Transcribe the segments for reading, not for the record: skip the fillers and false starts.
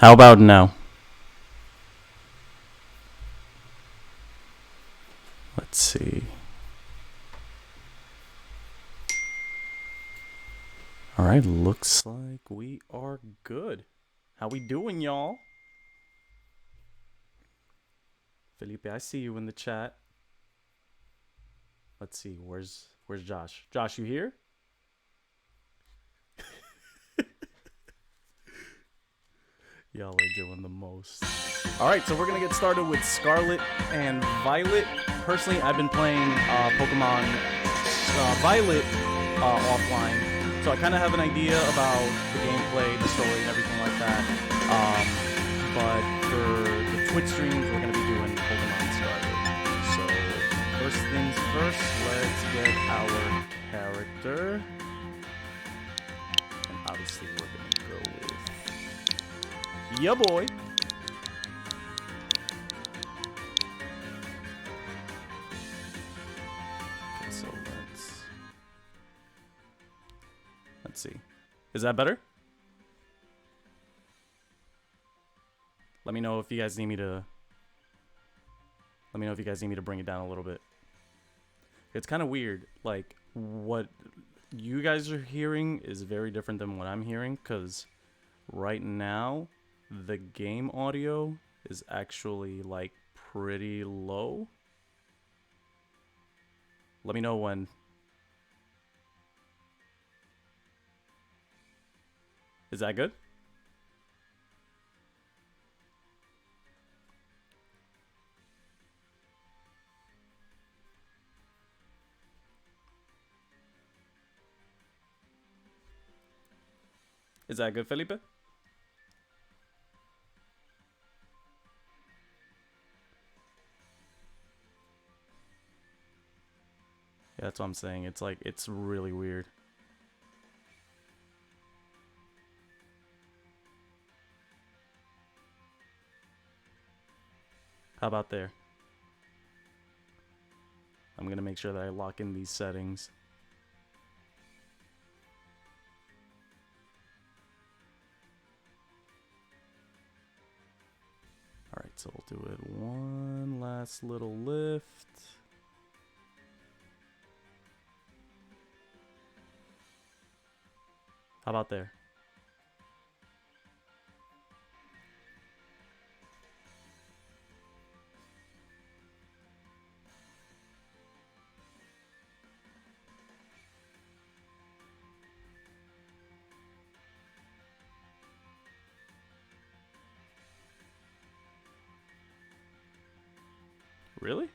How about now? Let's see. All right, looks like we are good. How we doing, y'all? Felipe, I see you in the chat. Let's see. Where's Josh? Josh, you here? Y'all are doing the most. All right, so we're gonna get started with Scarlet and Violet. Personally, I've been playing Pokemon Violet offline, so I kind of have an idea about the gameplay, the story, and everything like that. But for the Twitch streams, we're gonna be doing Pokemon Scarlet. So first things first, let's get our character, and obviously we're gonna go with ya boy. Okay, so let's see. Is that better? Let me know if you guys need me to. Let me know if you guys need me to bring it down a little bit. It's kind of weird. Like what you guys are hearing is very different than what I'm hearing, because right now the game audio is actually like pretty low. Let me know when. Is that good? Is that good, Felipe? Yeah, that's what I'm saying. It's like, it's really weird. How about there? I'm gonna make sure that I lock in these settings. Alright, so we'll do it one last little lift. How about there? Really?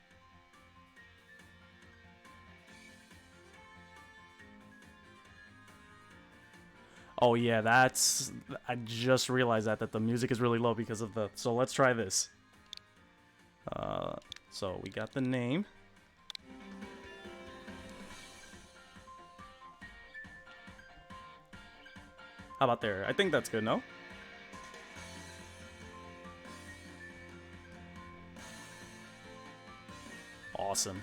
Oh yeah, that's... I just realized that the music is really low because of the... So let's try this. So we got the name. How about there? I think that's good, no? Awesome.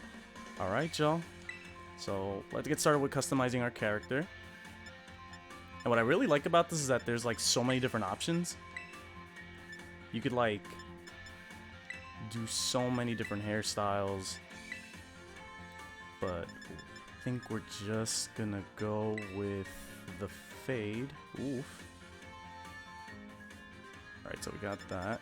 Alright, y'all. So let's get started with customizing our character. And what I really like about this is that there's like so many different options. You could like do so many different hairstyles. But I think we're just gonna go with the fade. Oof. Alright, so we got that.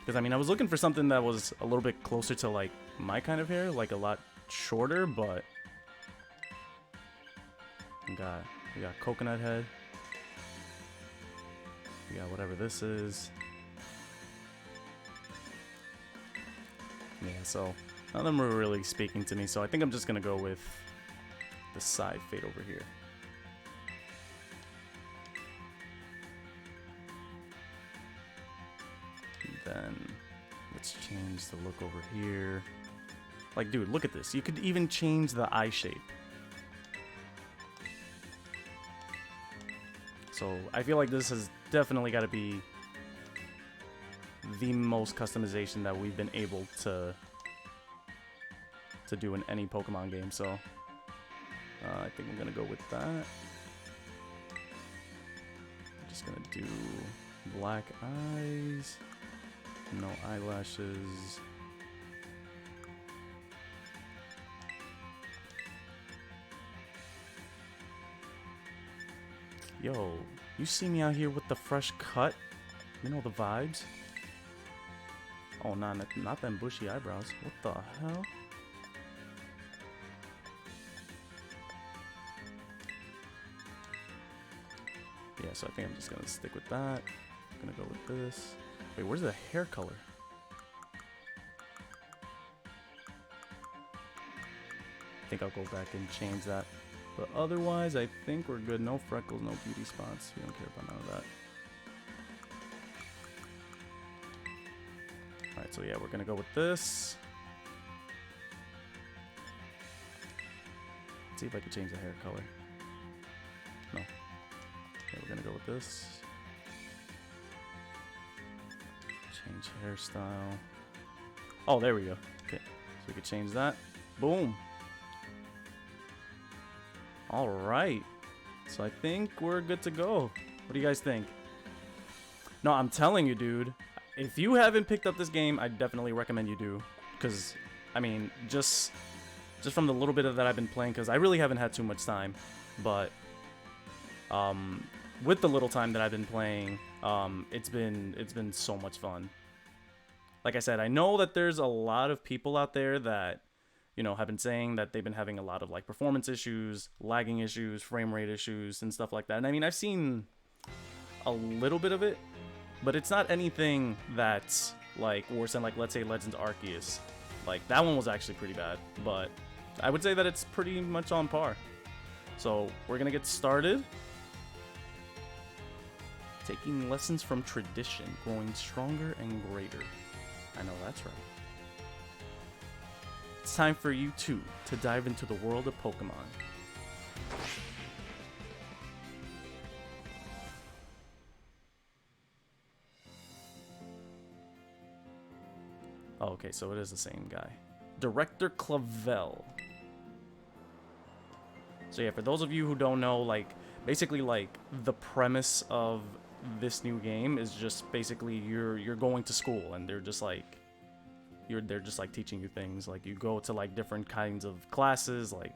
Because I mean, I was looking for something that was a little bit closer to like my kind of hair, like a lot shorter, but we got coconut head. We got whatever this is. Yeah, so none of them were really speaking to me, so I think I'm just gonna go with the side fade over here. And then let's change the look over here. Like, dude, look at this. You could even change the eye shape. So I feel like this has definitely got to be the most customization that we've been able to do in any Pokemon game. So I think I'm gonna go with that. I'm just gonna do Black eyes. No eyelashes. Yo, you see me out here with the fresh cut? You know the vibes? Oh, not them bushy eyebrows. What the hell? Yeah, so I think I'm just gonna stick with that. I'm gonna go with this. Wait, where's the hair color? I think I'll go back and change that. But otherwise, I think we're good. No freckles, no beauty spots. We don't care about none of that. Alright, so yeah, we're gonna go with this. Let's see if I can change the hair color. No. Okay, we're gonna go with this. Change hairstyle. Oh, there we go. Okay, so we can change that. Boom. Alright. So I think we're good to go. What do you guys think? No, I'm telling you, dude. If you haven't picked up this game, I definitely recommend you do. Because, I mean, just from the little bit of that I've been playing, because I really haven't had too much time. But, with the little time that I've been playing, it's been so much fun. Like I said, I know that there's a lot of people out there that, you know, have been saying that they've been having a lot of like performance issues, lagging issues, frame rate issues, and stuff like that. And I mean, I've seen a little bit of it, but it's not anything that's like worse than, like, let's say Legends Arceus. Like, that one was actually pretty bad, but I would say that it's pretty much on par. So we're gonna get started. Taking lessons from tradition, growing stronger and greater. I know that's right. It's time for you too to dive into the world of Pokemon. Oh, okay, so it is the same guy. Director Clavel. So yeah, for those of you who don't know, like, basically, like, the premise of this new game is just basically you're going to school and they're just like teaching you things. Like, you go to like different kinds of classes, like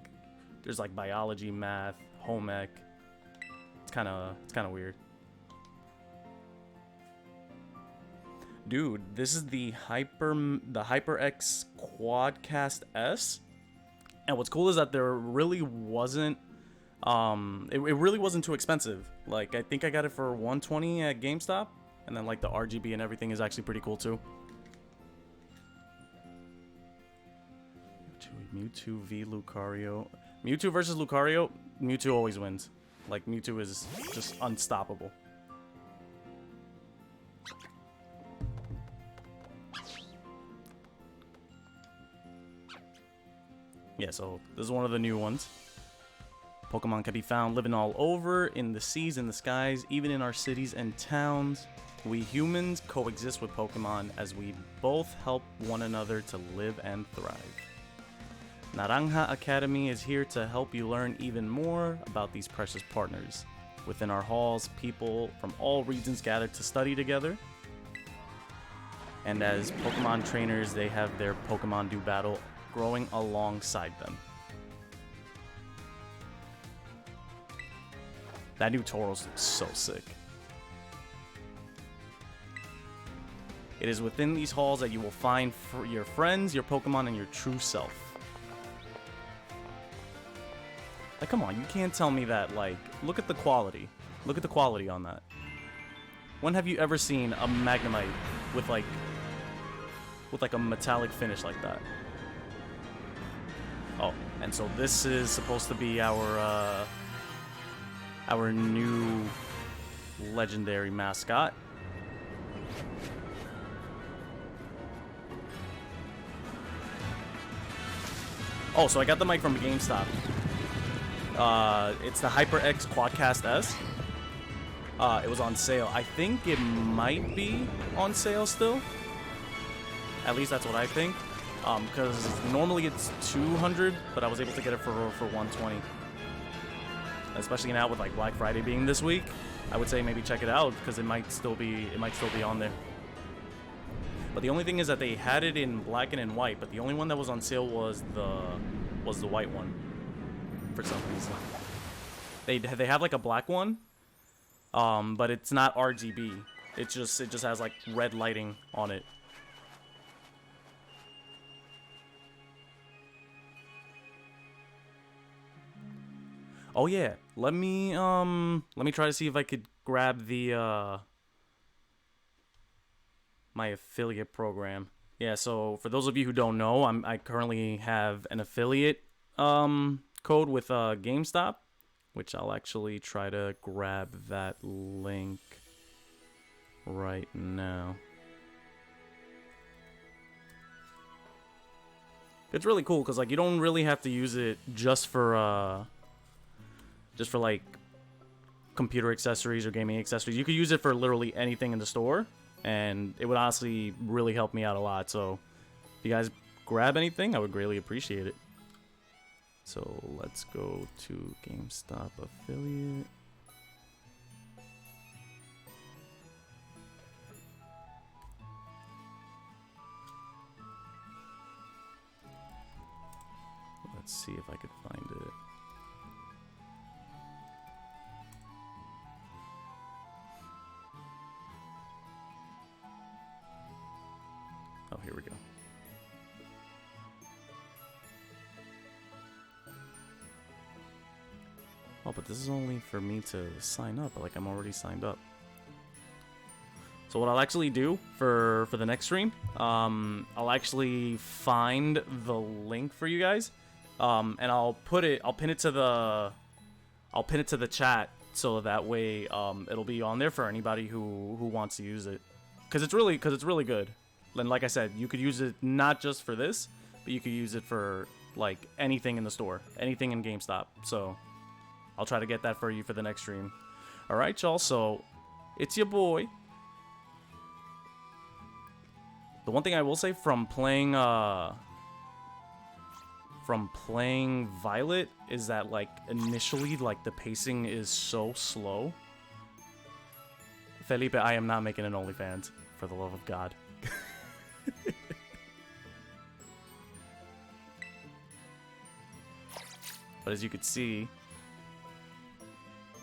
there's like biology, math, home ec. It's kind of weird. Dude, this is the HyperX Quadcast S. And what's cool is that there really wasn't it really wasn't too expensive. Like, I think I got it for $120 at GameStop, and then like the RGB and everything is actually pretty cool too. Mewtwo v Lucario. Mewtwo versus Lucario, Mewtwo always wins. Like, Mewtwo is just unstoppable. Yeah, so this is one of the new ones. Pokemon can be found living all over, in the seas, in the skies, even in our cities and towns. We humans coexist with Pokemon as we both help one another to live and thrive. Naranja Academy is here to help you learn even more about these precious partners. Within our halls, people from all regions gather to study together. And as Pokemon trainers, they have their Pokemon do battle growing alongside them. That new Tauros looks so sick. It is within these halls that you will find your friends, your Pokemon, and your true self. Like, come on, you can't tell me that, like, look at the quality. Look at the quality on that. When have you ever seen a Magnemite with like a metallic finish like that? Oh, and so this is supposed to be our new legendary mascot. Oh, so I got the mic from GameStop. It's the HyperX Quadcast S. It was on sale. I think it might be on sale still. At least that's what I think. Because normally it's $200, but I was able to get it for $120. Especially now with like Black Friday being this week. I would say maybe check it out because it might still be on there. But the only thing is that they had it in black and in white, but the only one that was on sale was the white one for some reason. They have like a black one, but it's not RGB. It just has like red lighting on it. Oh yeah, let me try to see if I could grab the my affiliate program. Yeah, so for those of you who don't know, I currently have an affiliate code with GameStop, which I'll actually try to grab that link right now. It's really cool because like you don't really have to use it just for like computer accessories or gaming accessories. You could use it for literally anything in the store, and it would honestly really help me out a lot. So if you guys grab anything, I would greatly appreciate it. So let's go to GameStop affiliate. Let's see if I could find it. Oh, here we go. Oh, but this is only for me to sign up. Like, I'm already signed up. So what I'll actually do for the next stream, I'll actually find the link for you guys, and I'll pin it to the chat, so that way it'll be on there for anybody who wants to use it, because it's really good. And like I said, you could use it not just for this, but you could use it for like anything in the store, anything in GameStop. So I'll try to get that for you for the next stream. All right, y'all. So it's your boy. The one thing I will say from playing Violet is that like initially like the pacing is so slow. Felipe, I am not making an OnlyFans, for the love of God. But as you can see,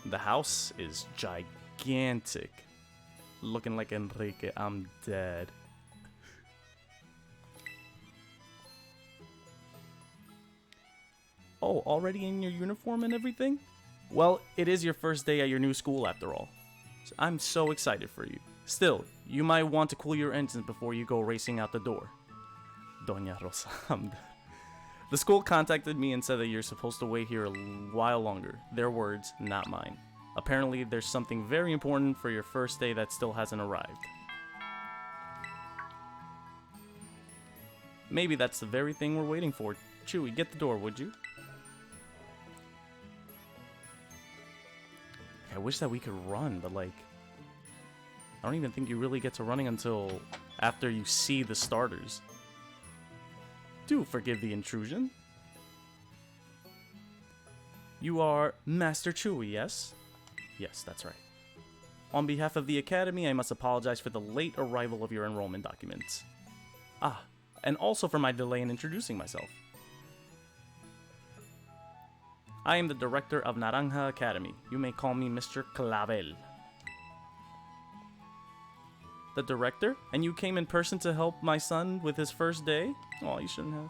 the house is gigantic. Looking like Enrique, I'm dead. Oh, already in your uniform and everything? Well, it is your first day at your new school after all. So I'm so excited for you. Still, you might want to cool your engines before you go racing out the door. Doña Rosa, I'm dead. The school contacted me and said that you're supposed to wait here a while longer. Their words, not mine. Apparently, there's something very important for your first day that still hasn't arrived. Maybe that's the very thing we're waiting for. Chewie, get the door, would you? I wish that we could run, but like, I don't even think you really get to running until after you see the starters. Do forgive the intrusion. You are Master Chewie, yes? Yes, that's right. On behalf of the Academy, I must apologize for the late arrival of your enrollment documents. Ah, and also for my delay in introducing myself. I am the director of Naranja Academy. You may call me Mr. Clavel. The director? And you came in person to help my son with his first day? Oh, you shouldn't have.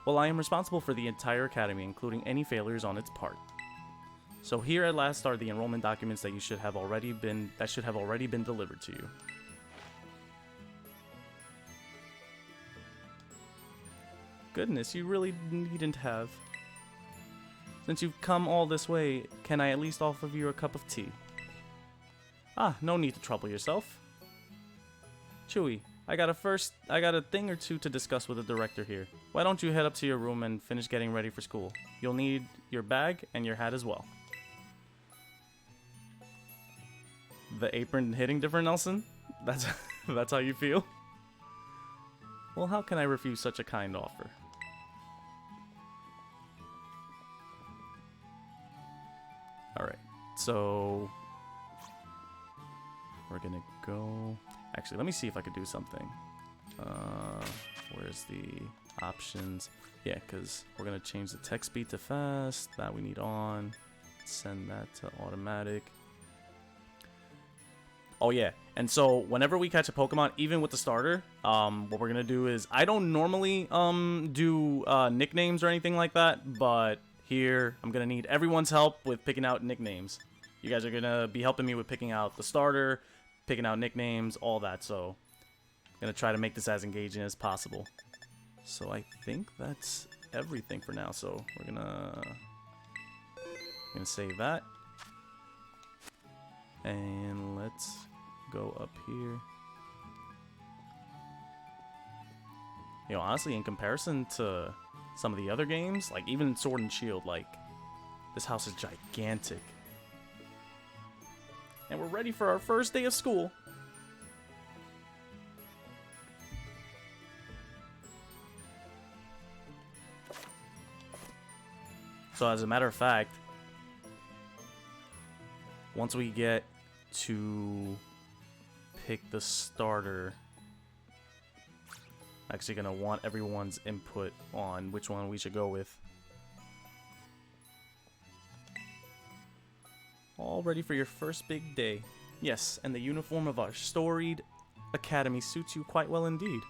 Well, I am responsible for the entire academy, including any failures on its part. So here at last are the enrollment documents that should have already been delivered to you. Goodness, you really needn't have. Since you've come all this way, can I at least offer you a cup of tea? Ah, no need to trouble yourself. Chewie, I got a thing or two to discuss with the director here. Why don't you head up to your room and finish getting ready for school? You'll need your bag and your hat as well. The apron hitting different, Nelson? That's how you feel? Well, how can I refuse such a kind offer? Alright, so we're gonna go... Actually, let me see if I could do something. Where's the options? Yeah, because we're gonna change the text speed to fast. That we need on. Send that to automatic. Oh yeah, and so whenever we catch a Pokemon, even with the starter, what we're gonna do is, I don't normally do nicknames or anything like that, but here I'm gonna need everyone's help with picking out nicknames. You guys are gonna be helping me with picking out the starter, picking out nicknames, all that. So I'm gonna try to make this as engaging as possible. So I think that's everything for now. So we're gonna save that, and let's go up here. You know, honestly, in comparison to some of the other games, like even Sword and Shield, like, this house is gigantic. And we're ready for our first day of school. So as a matter of fact, once we get to pick the starter, I'm actually gonna want everyone's input on which one we should go with. All ready for your first big day. Yes, and the uniform of our storied academy suits you quite well indeed.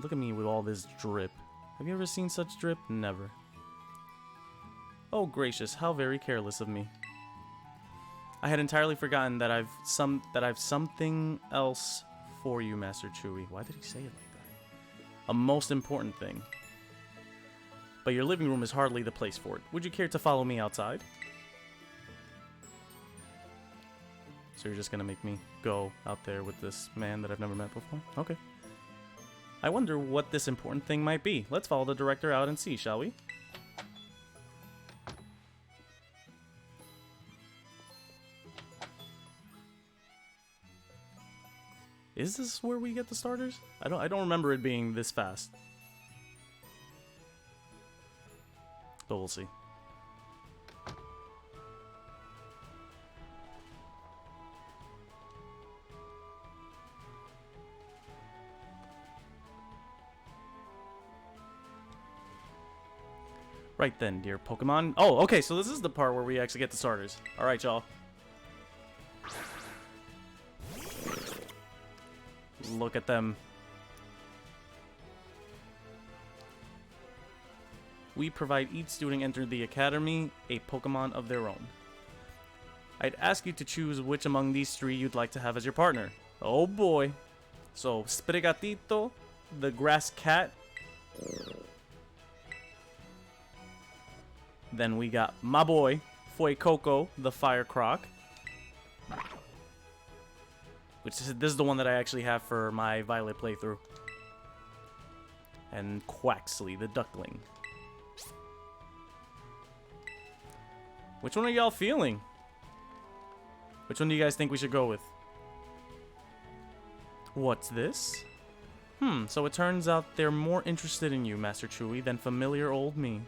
Look at me with all this drip. Have you ever seen such drip? Never. Oh gracious, how very careless of me. I had entirely forgotten that I've something else for you, Master Chewy. Why did he say it like that? A most important thing. But your living room is hardly the place for it. Would you care to follow me outside? So you're just gonna make me go out there with this man that I've never met before? Okay. I wonder what this important thing might be. Let's follow the director out and see, shall we? Is this where we get the starters? I don't remember it being this fast. But we'll see. Right then, dear Pokemon. Oh, okay, so this is the part where we actually get the starters. Alright, y'all. Look at them. We provide each student entering the academy a Pokemon of their own. I'd ask you to choose which among these three you'd like to have as your partner. Oh boy. So, Sprigatito, the grass cat. Then we got my boy, Fuecoco, the fire croc. This is the one that I actually have for my Violet playthrough. And Quaxley, the duckling. Which one are y'all feeling? Which one do you guys think we should go with? What's this? So it turns out they're more interested in you, Master Chewy, than familiar old me.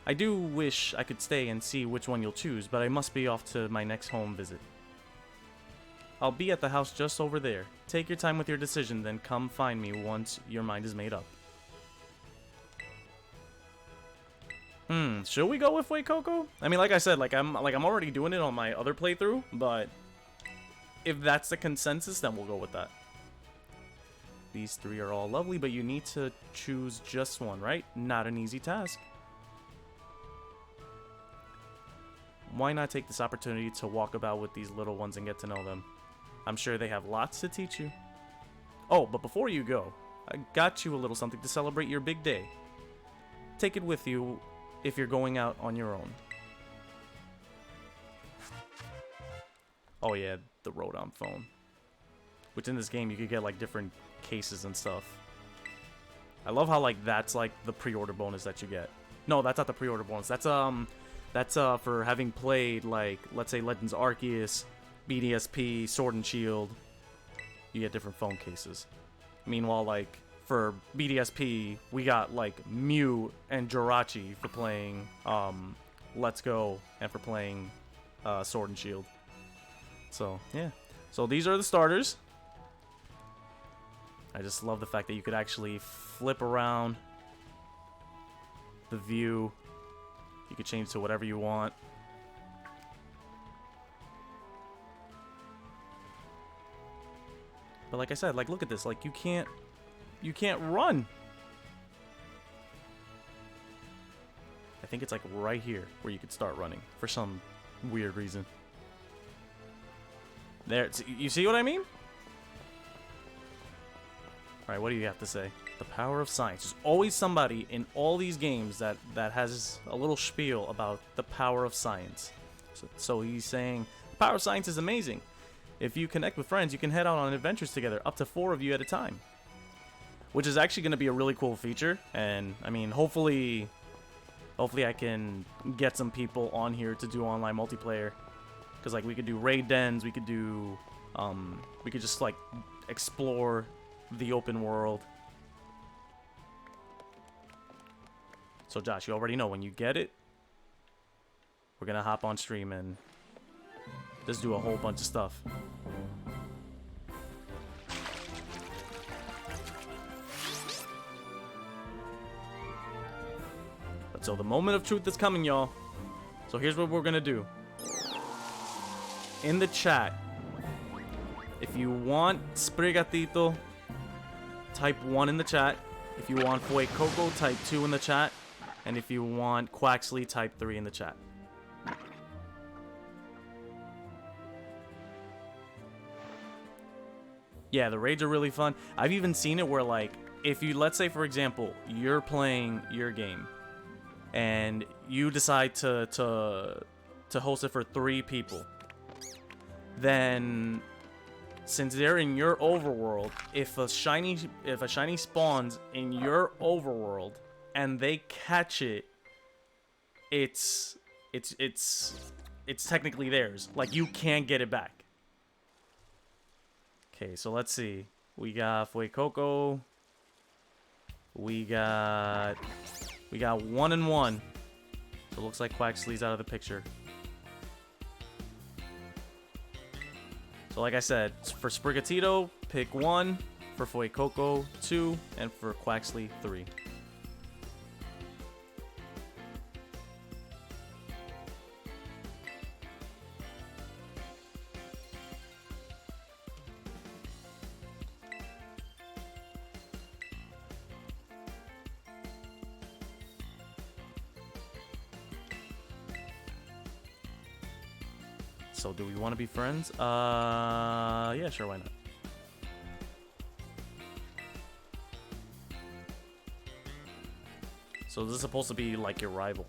I do wish I could stay and see which one you'll choose, but I must be off to my next home visit. I'll be at the house just over there. Take your time with your decision, then come find me once your mind is made up. Should we go with Fuecoco? I mean, like I said, I'm already doing it on my other playthrough, but if that's the consensus, then we'll go with that. These three are all lovely, but you need to choose just one, right? Not an easy task. Why not take this opportunity to walk about with these little ones and get to know them? I'm sure they have lots to teach you. Oh, but before you go, I got you a little something to celebrate your big day. Take it with you if you're going out on your own. Oh yeah, the Rodon phone. Which in this game you could get like different cases and stuff. I love how that's the pre-order bonus that you get. No, that's not the pre-order bonus. That's for having played, let's say Legends Arceus, BDSP, Sword and Shield. You get different phone cases. Meanwhile, for BDSP, we got, Mew and Jirachi for playing, Let's Go, and for playing, Sword and Shield. So, yeah. So these are the starters. I just love the fact that you could actually flip around the view. You could change to whatever you want. But like I said, like look at this. Like you can't run. I think it's like right here where you could start running for some weird reason. There, you see what I mean? Alright, what do you have to say? The power of science. There's always somebody in all these games that has a little spiel about the power of science. So he's saying, the power of science is amazing. If you connect with friends, you can head out on adventures together, up to 4 of you at a time. Which is actually going to be a really cool feature. And, I mean, hopefully I can get some people on here to do online multiplayer. Because, like, we could do raid dens, we could do, we could just, like, explore the open world. So, Josh, you already know, when you get it, we're gonna hop on stream and just do a whole bunch of stuff. But so the moment of truth is coming, y'all. So here's what we're gonna do. In the chat, if you want Sprigatito, type 1 in the chat. If you want Fuecoco, type 2 in the chat. And if you want Quaxley, type 3 in the chat. Yeah, the raids are really fun. I've even seen it where, like, if you, let's say, for example, you're playing your game and you decide to host it for 3 people, then since they're in your overworld, if a shiny spawns in your overworld and they catch it, it's technically theirs. Like, you can't get it back. Okay, so let's see. We got Fuecoco. We got 1 and 1. So it looks like Quaxley's out of the picture. So like I said, for Sprigatito, pick 1. For Fuecoco, 2. And for Quaxley, 3. So do we want to be friends? Yeah, sure, why not? So this is supposed to be like your rival.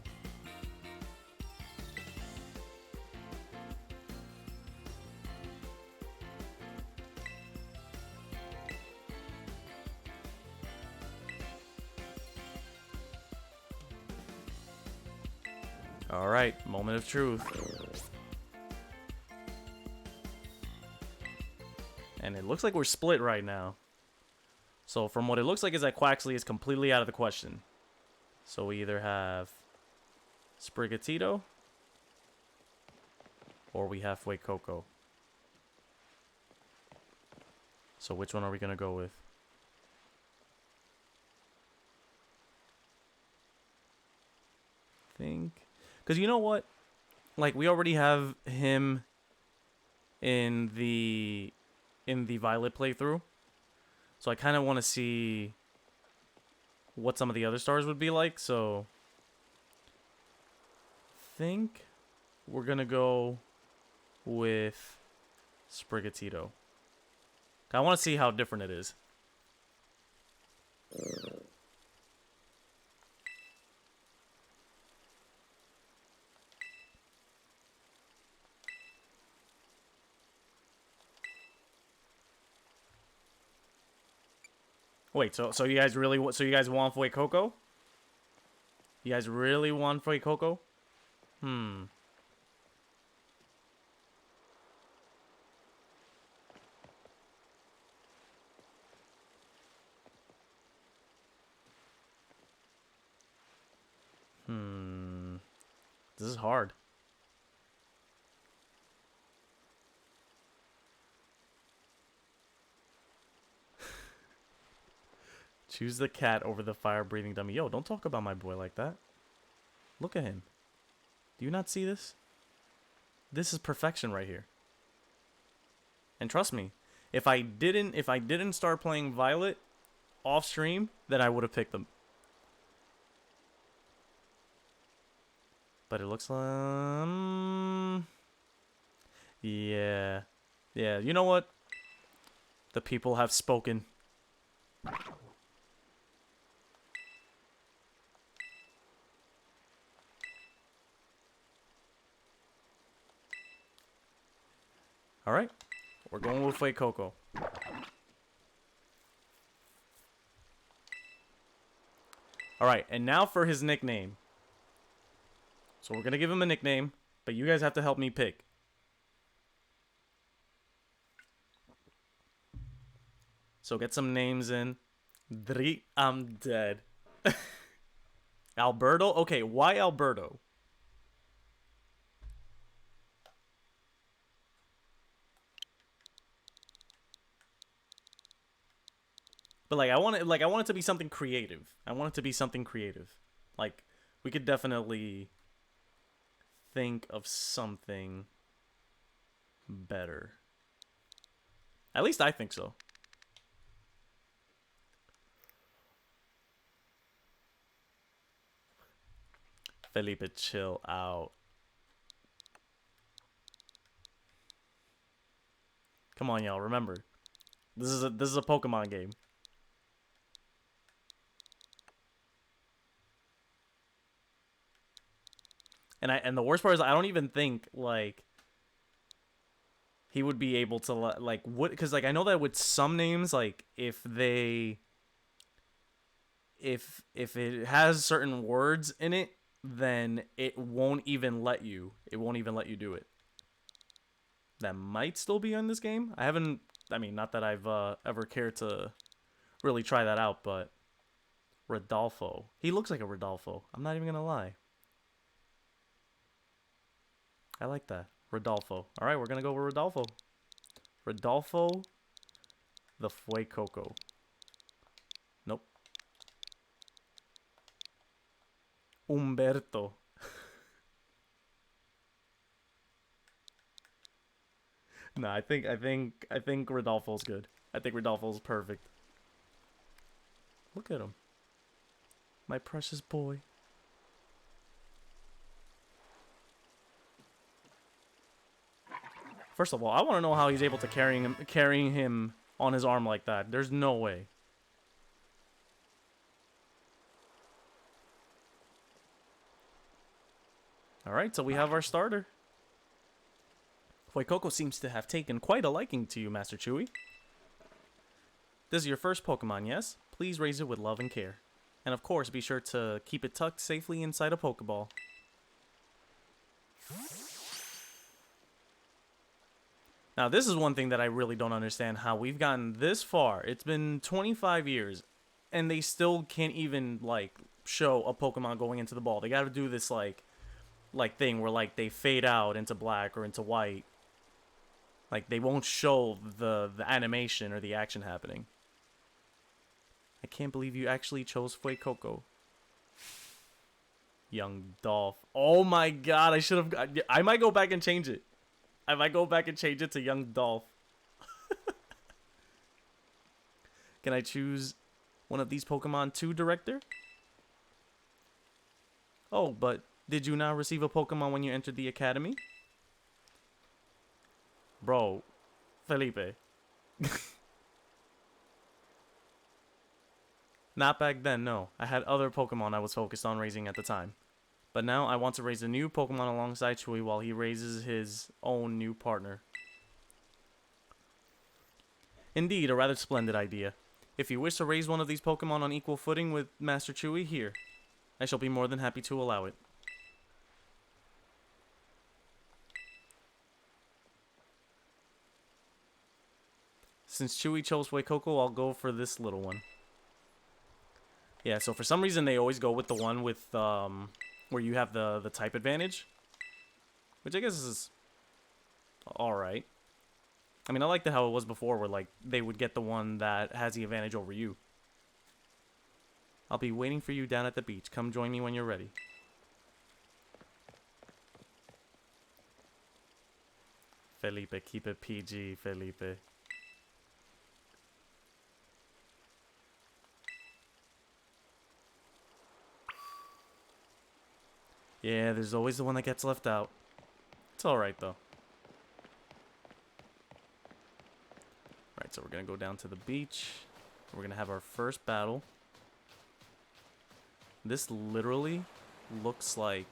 All right, moment of truth. And it looks like we're split right now. So from what it looks like is that Quaxley is completely out of the question. So we either have Sprigatito or we have Fuecoco. So which one are we going to go with? Think. Because you know what? Like, we already have him in the Violet playthrough. So I kind of want to see what some of the other stars would be like. So I think we're going to go with Sprigatito. I want to see how different it is. Wait, so you guys really want Fuecoco? You guys really want Fuecoco? This is hard. Choose the cat over the fire-breathing dummy. Yo, don't talk about my boy like that. Look at him. Do you not see this? This is perfection right here. And trust me, if I didn't start playing Violet off stream, then I would have picked them. But it looks like yeah. Yeah, you know what? The people have spoken. All right. We're going with Fuecoco. All right, and now for his nickname. So we're going to give him a nickname, but you guys have to help me pick. So get some names in. I'm dead. Alberto? Okay, why Alberto? But like I want it to be something creative. I want it to be something creative. Like we could definitely think of something better. At least I think so. Felipe, chill out. Come on, y'all. Remember, this is a Pokemon game. And the worst part is I don't even think like he would be able to like what, because like I know that with some names, like if it has certain words in it, then it won't even let you do it. That might still be on this game. I mean, not that I've ever cared to really try that out, but Rodolfo. He looks like a Rodolfo. I'm not even gonna lie. I like that. Rodolfo. Alright, we're gonna go with Rodolfo. Rodolfo the Fuecoco. Nope. Umberto. Nah, I think Rodolfo's good. I think Rodolfo's perfect. Look at him. My precious boy. First of all, I want to know how he's able to carrying him on his arm like that. There's no way. Alright, so we have our starter. Fuecoco seems to have taken quite a liking to you, Master Chewy. This is your first Pokemon, yes? Please raise it with love and care. And of course, be sure to keep it tucked safely inside a Pokeball. Now, this is one thing that I really don't understand, how we've gotten this far. It's been 25 years, and they still can't even, like, show a Pokemon going into the ball. They gotta do this, like thing where, like, they fade out into black or into white. Like, they won't show the animation or the action happening. I can't believe you actually chose Fuecoco. Young Dolph. Oh my god, I might go back and change it. I might go back and change it to Young Dolph. Can I choose one of these Pokemon too, Director? Oh, but did you now receive a Pokemon when you entered the academy? Bro, Felipe. Not back then, no. I had other Pokemon I was focused on raising at the time. But now I want to raise a new Pokemon alongside Chewy while he raises his own new partner. Indeed, a rather splendid idea. If you wish to raise one of these Pokemon on equal footing with Master Chewy, here. I shall be more than happy to allow it. Since Chewy chose Fuecoco, I'll go for this little one. Yeah, so for some reason they always go with the one with where you have the type advantage, which I guess is alright. I mean, I liked it how it was before, where like they would get the one that has the advantage over you. I'll be waiting for you down at the beach. Come join me when you're ready. Felipe, keep it PG, Felipe. Yeah, there's always the one that gets left out. It's alright, though. Alright, so we're gonna go down to the beach. We're gonna have our first battle. This literally looks like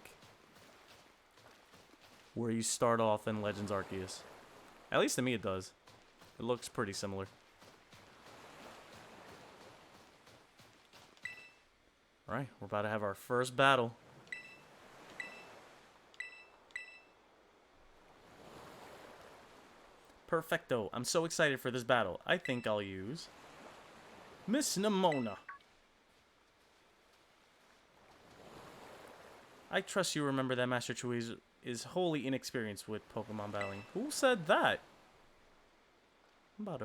where you start off in Legends Arceus. At least to me it does. It looks pretty similar. Alright, we're about to have our first battle. Perfecto. I'm so excited for this battle. I think I'll use Miss Nimona. I trust you remember that Master Chui is wholly inexperienced with Pokemon battling. Who said that? I'm about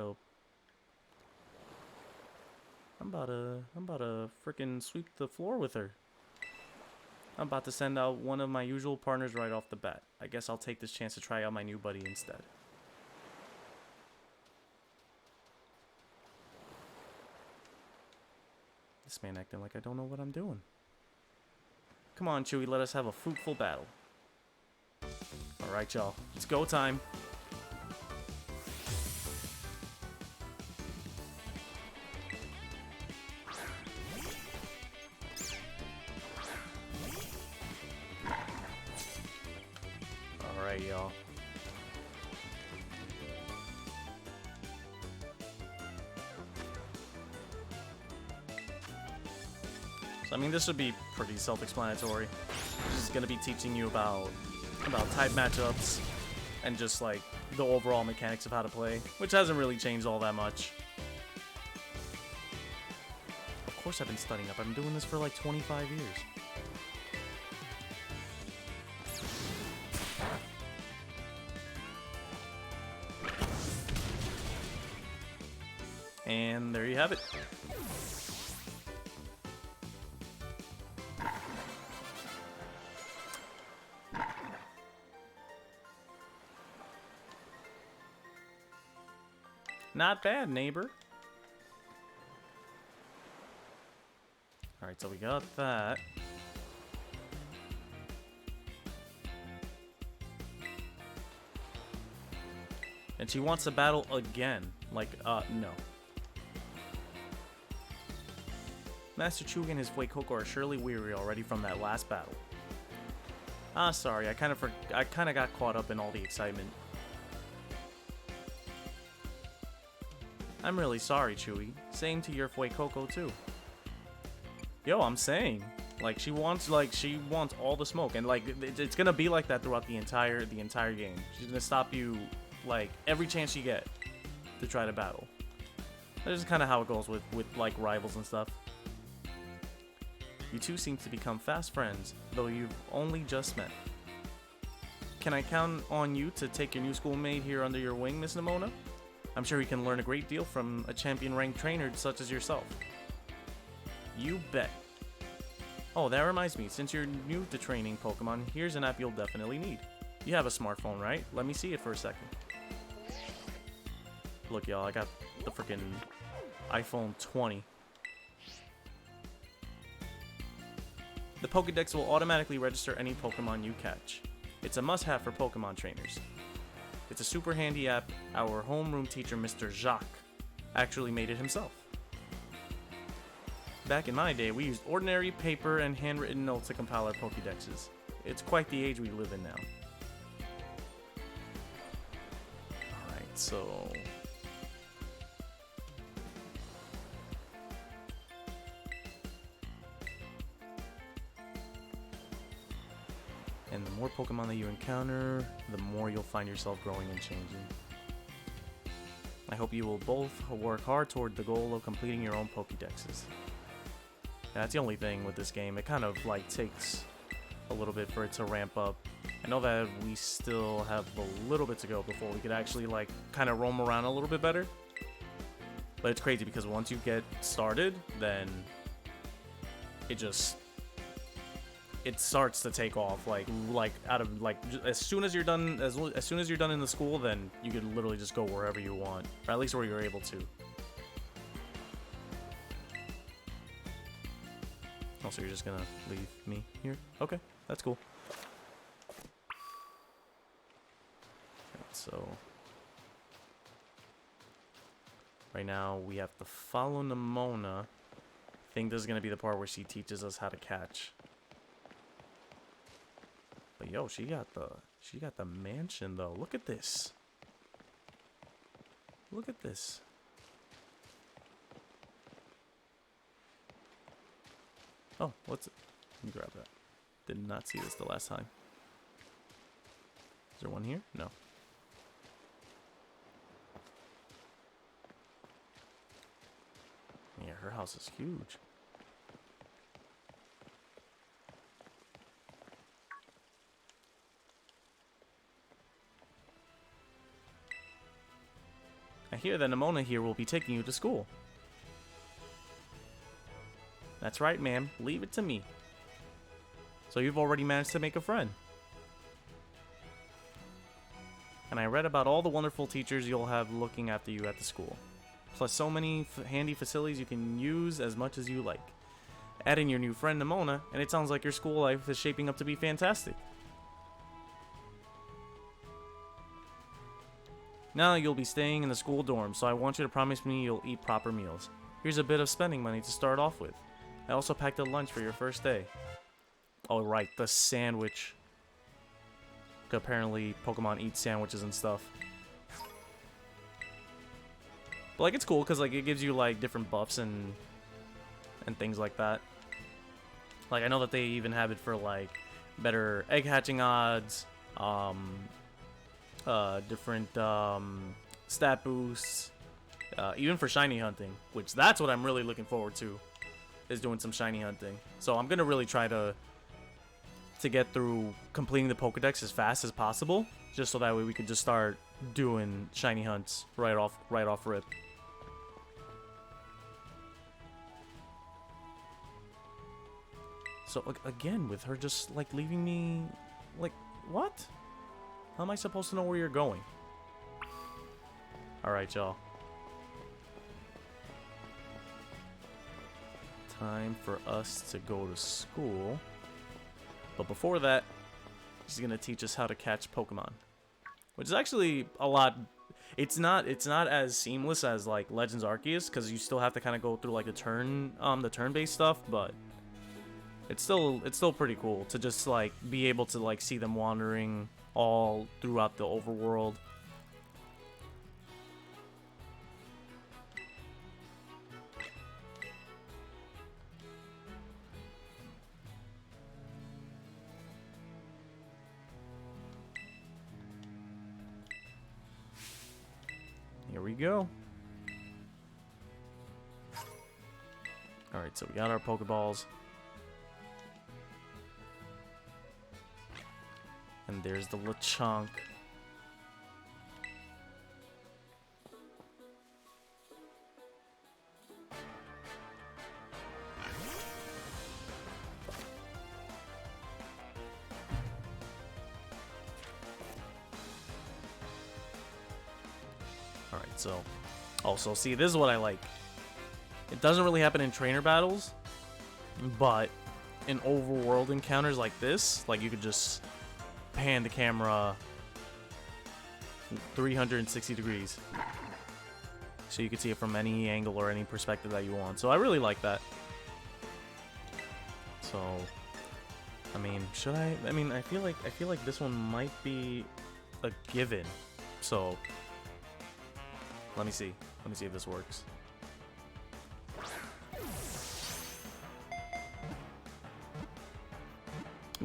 to freaking sweep the floor with her. I'm about to send out one of my usual partners right off the bat. I guess I'll take this chance to try out my new buddy instead. This man acting like I don't know what I'm doing. Come on, Chewy, let us have a fruitful battle. Alright, y'all. It's go time. Alright, y'all. I mean, this would be pretty self-explanatory. This is going to be teaching you about type matchups and just, like, the overall mechanics of how to play, which hasn't really changed all that much. Of course I've been studying up. I've been doing this for, like, 25 years. And there you have it. Not bad, neighbor. Alright, so we got that. And she wants to battle again. Like, no. Master Chugi and his Fuecoco are surely weary already from that last battle. Ah, sorry, I kind of got caught up in all the excitement. I'm really sorry, Chewy. Same to your Fuecoco too. Yo, I'm saying, like, she wants all the smoke, and like it's gonna be like that throughout the entire game. She's gonna stop you like every chance you get to try to battle. That's just kind of how it goes with like rivals and stuff. You two seem to become fast friends, though you've only just met. Can I count on you to take your new schoolmate here under your wing, Miss Nimona? I'm sure you can learn a great deal from a champion-ranked trainer such as yourself. You bet. Oh, that reminds me, since you're new to training Pokemon, here's an app you'll definitely need. You have a smartphone, right? Let me see it for a second. Look, y'all, I got the freaking iPhone 20. The Pokedex will automatically register any Pokemon you catch. It's a must-have for Pokemon trainers. It's a super handy app. Our homeroom teacher, Mr. Jacques, actually made it himself. Back in my day, we used ordinary paper and handwritten notes to compile our Pokédexes. It's quite the age we live in now. Alright, so... and the more Pokemon that you encounter, the more you'll find yourself growing and changing. I hope you will both work hard toward the goal of completing your own Pokédexes. And that's the only thing with this game. It kind of like takes a little bit for it to ramp up. I know that we still have a little bit to go before we could actually like kind of roam around a little bit better. But it's crazy because once you get started, then it starts to take off like out of like as soon as you're done as soon as you're done in the school, then you could literally just go wherever you want, or at least where you're able to. Also, you're just gonna leave me here? Okay, that's cool. Right, so right now we have to follow Nimona. I think this is gonna be the part where she teaches us how to catch. But yo, she got the mansion though. Look at this. Look at this. Oh, what's it? Let me grab that. Did not see this the last time. Is there one here? No. Yeah, her house is huge. I hear that Nimona here will be taking you to school. That's right, ma'am. Leave it to me. So you've already managed to make a friend. And I read about all the wonderful teachers you'll have looking after you at the school. Plus so many handy facilities you can use as much as you like. Add in your new friend Nimona, and it sounds like your school life is shaping up to be fantastic. Now you'll be staying in the school dorm, so I want you to promise me you'll eat proper meals. Here's a bit of spending money to start off with. I also packed a lunch for your first day. Oh right, the sandwich. Apparently Pokemon eat sandwiches and stuff. But like it's cool because like it gives you like different buffs and things like that. Like I know that they even have it for like better egg hatching odds, different stat boosts, even for shiny hunting, which that's what I'm really looking forward to, is doing some shiny hunting. So I'm gonna really try to get through completing the Pokedex as fast as possible, just so that way we can just start doing shiny hunts right off rip. So again, with her just like leaving me, like what? How am I supposed to know where you're going? All right, y'all. Time for us to go to school. But before that, she's gonna teach us how to catch Pokemon, which is actually a lot. It's not as seamless as like Legends Arceus, because you still have to kind of go through like the turn-based stuff, but it's still pretty cool to just like be able to like see them wandering all throughout the overworld. Here we go. Alright, so we got our Pokeballs. And there's the Lechonk. Alright, so... Also, see, this is what I like. It doesn't really happen in trainer battles, but in overworld encounters like this, like you could just pan the camera 360 degrees. So you can see it from any angle or any perspective that you want. So I really like that. So, I mean, should I? I mean, I feel like this one might be a given. So, let me see. Let me see if this works.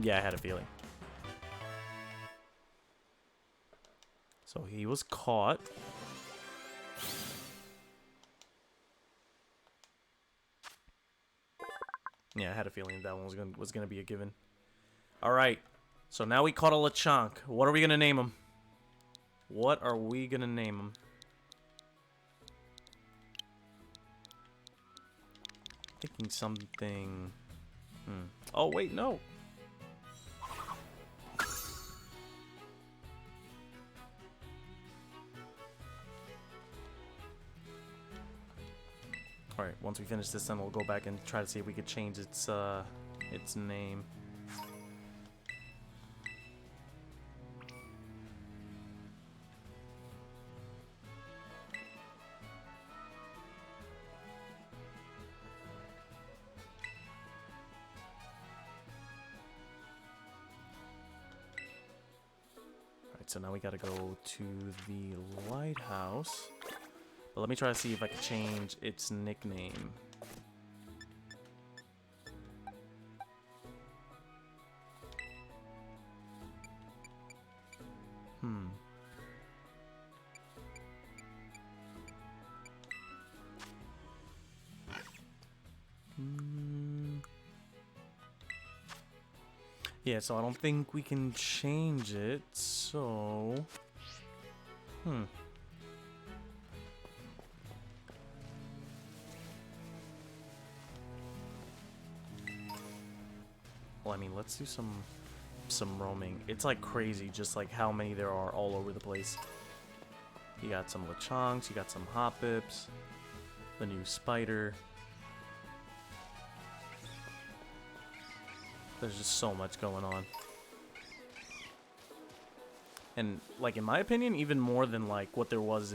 Yeah, I had a feeling. So he was caught. Yeah, I had a feeling that one was gonna be a given. All right. So now we caught a Lechonk. What are we gonna name him? What are we gonna name him? Thinking something Oh, wait, no. Alright, once we finish this, then we'll go back and try to see if we could change its name. Alright, so now we gotta go to the lighthouse. But let me try to see if I can change its nickname. Yeah, so I don't think we can change it, so... Well, I mean, let's do some roaming. It's like crazy, just like how many there are all over the place. You got some Lechonks, you got some Hoppips, the new spider. There's just so much going on. And, like, in my opinion, even more than, like, what there was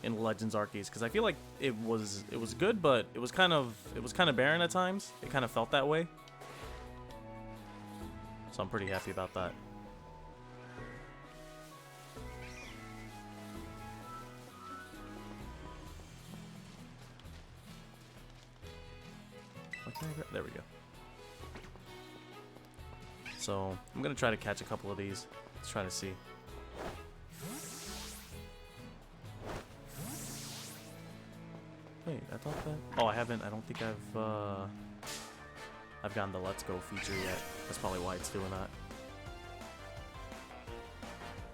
in Legends Arceus. Because I feel like it was good, but it was kind of barren at times. It kind of felt that way. So I'm pretty happy about that. What can I grab? There we go. So I'm gonna try to catch a couple of these. Let's try to see. Wait, I thought that. Oh, I haven't. I don't think I've gotten the Let's Go feature yet. That's probably why it's doing that.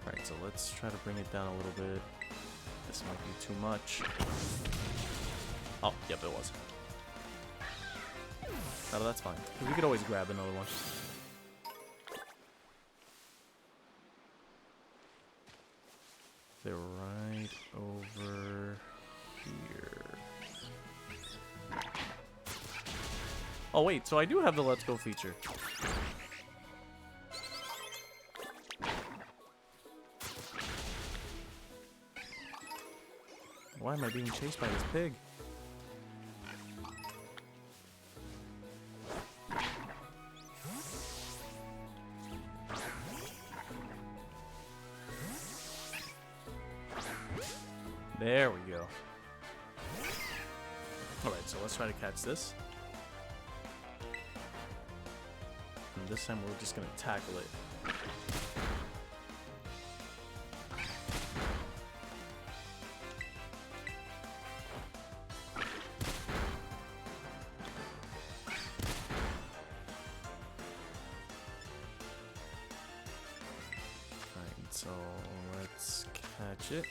Alright, so let's try to bring it down a little bit. This might be too much. Oh, yep, it was. Oh, that's fine. We could always grab another one. They're right over here. Oh wait, so I do have the Let's Go feature. Why am I being chased by this pig? There we go. Alright, so let's try to catch this. And this time we're just gonna tackle it. Alright, so let's catch it.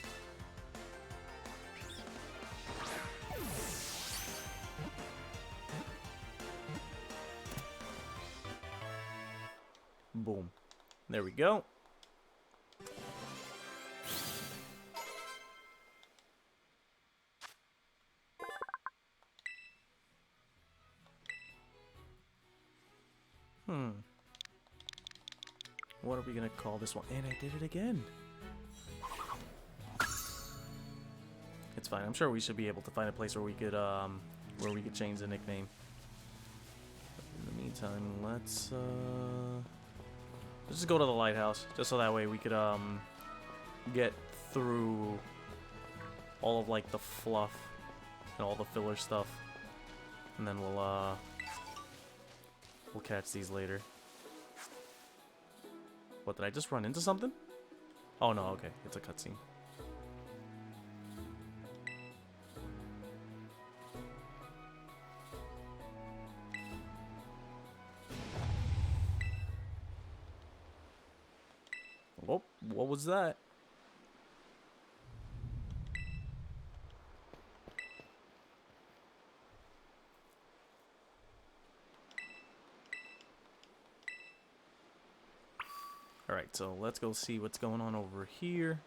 Boom. There we go. What are we gonna call this one? And I did it again. It's fine. I'm sure we should be able to find a place where we could change the nickname. But in the meantime, let's just go to the lighthouse, just so that way we could get through all of like the fluff and all the filler stuff, and then we'll catch these later. What, did I just run into something? Oh no, okay, it's a cutscene. Oh, what was that? Alright, so let's go see what's going on over here.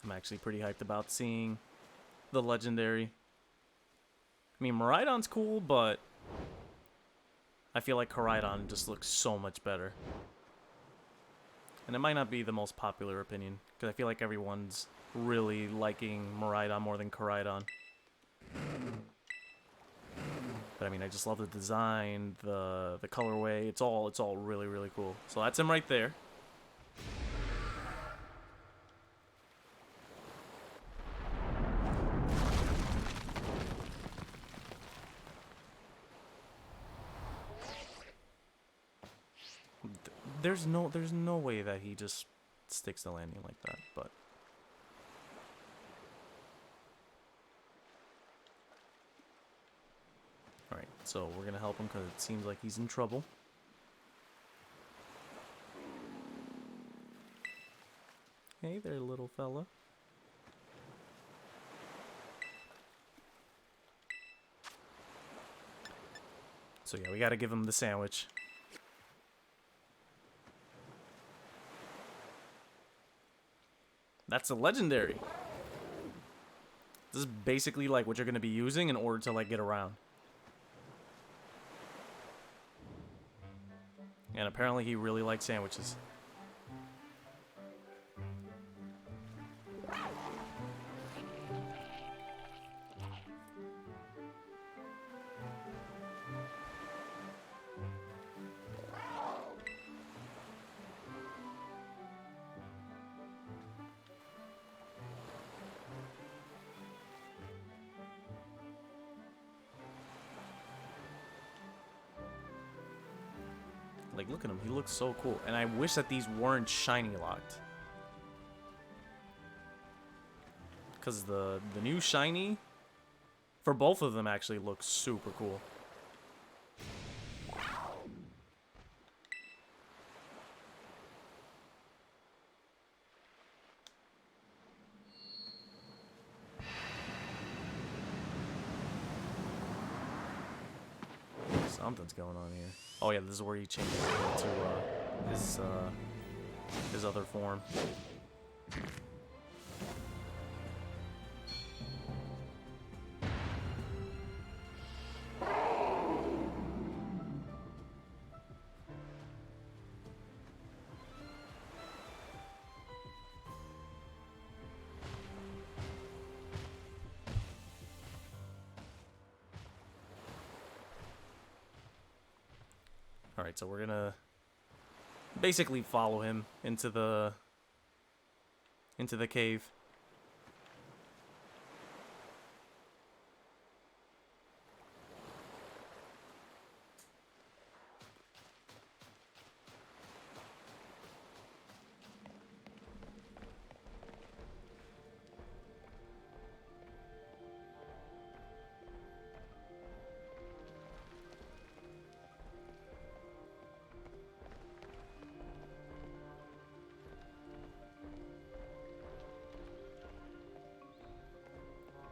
I'm actually pretty hyped about seeing the legendary. I mean, Miraidon's cool, but I feel like Koraidon just looks so much better. And it might not be the most popular opinion, because I feel like everyone's really liking Miraidon more than Koraidon. But I mean, I just love the design, the colorway. It's all really, really cool. So that's him right there. There's no way that he just sticks the landing like that, but alright, so we're gonna help him because it seems like he's in trouble. Hey there, little fella. So yeah, we gotta give him the sandwich. That's a legendary. This is basically like what you're gonna be using in order to like get around. And apparently he really likes sandwiches. Like, look at him. He looks so cool. And I wish that these weren't shiny locked. Because the new shiny, for both of them, actually looks super cool. Something's going on here. Oh yeah, this is where he changes into his other form. Alright, so we're gonna basically follow him into the cave.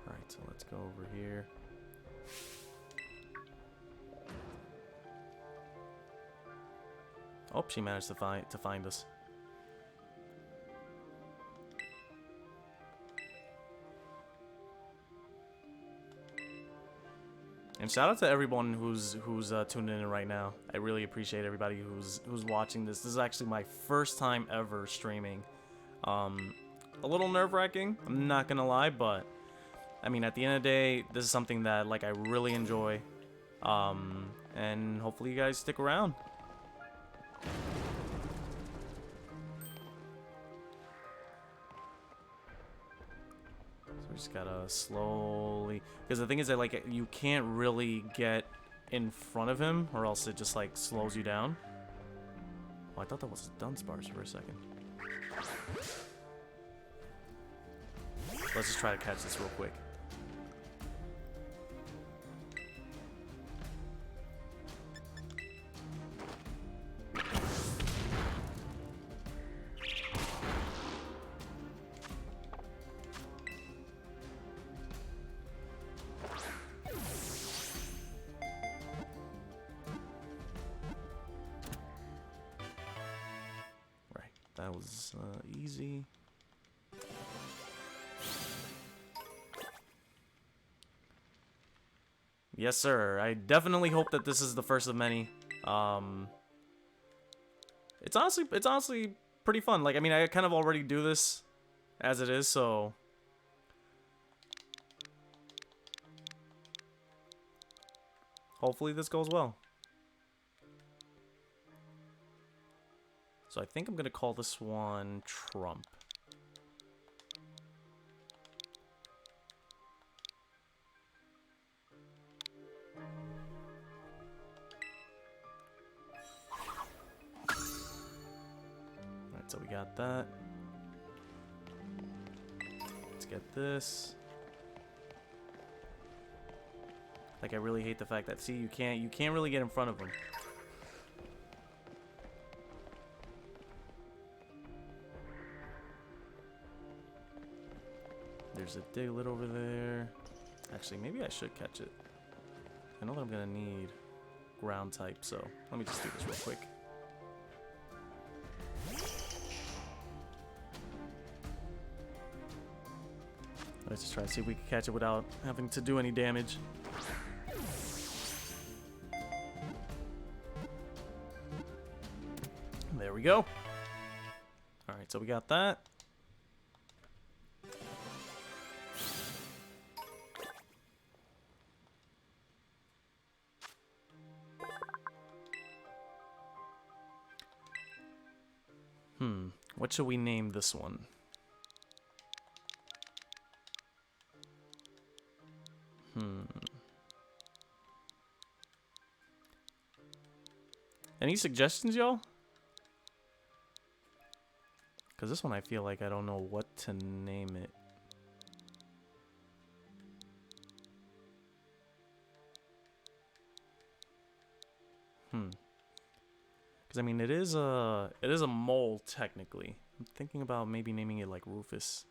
Alright, so let's go over here. Oh, she managed to find us. And shout out to everyone who's tuning in right now. I really appreciate everybody who's watching this. This is actually my first time ever streaming. A little nerve-wracking, I'm not gonna lie, but I mean, at the end of the day, this is something that like I really enjoy. And hopefully you guys stick around. So we just gotta slowly, because the thing is that like you can't really get in front of him or else it just like slows you down. Oh, I thought that was Dunsparce for a second. Let's just try to catch this real quick. was easy. Yes, sir. I definitely hope that this is the first of many. It's honestly pretty fun. Like, I mean, I kind of already do this as it is, so hopefully this goes well. So I think I'm gonna call this one Trump. Alright, so we got that. Let's get this. Like, I really hate the fact that, see, you can't really get in front of him. There's a Diglett over there. Actually, maybe I should catch it. I know that I'm gonna need ground type, so let me just do this real quick. Let's just try to see if we can catch it without having to do any damage. There we go. Alright, so we got that. What should we name this one? Any suggestions, y'all? Because this one I feel like I don't know what to name it. Because I mean, it is a mole technically. I'm thinking about maybe naming it like Rufus.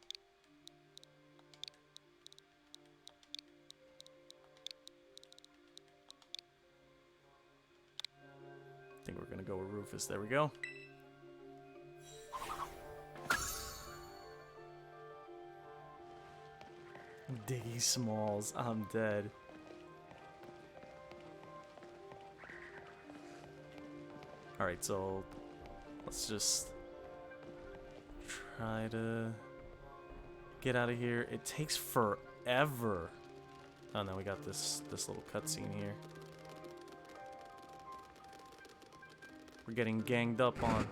I think we're gonna go with Rufus. There we go. Diggy Smalls, I'm dead. Alright, so let's just try to get out of here. It takes forever. Oh no, we got this little cutscene here. We're getting ganged up on.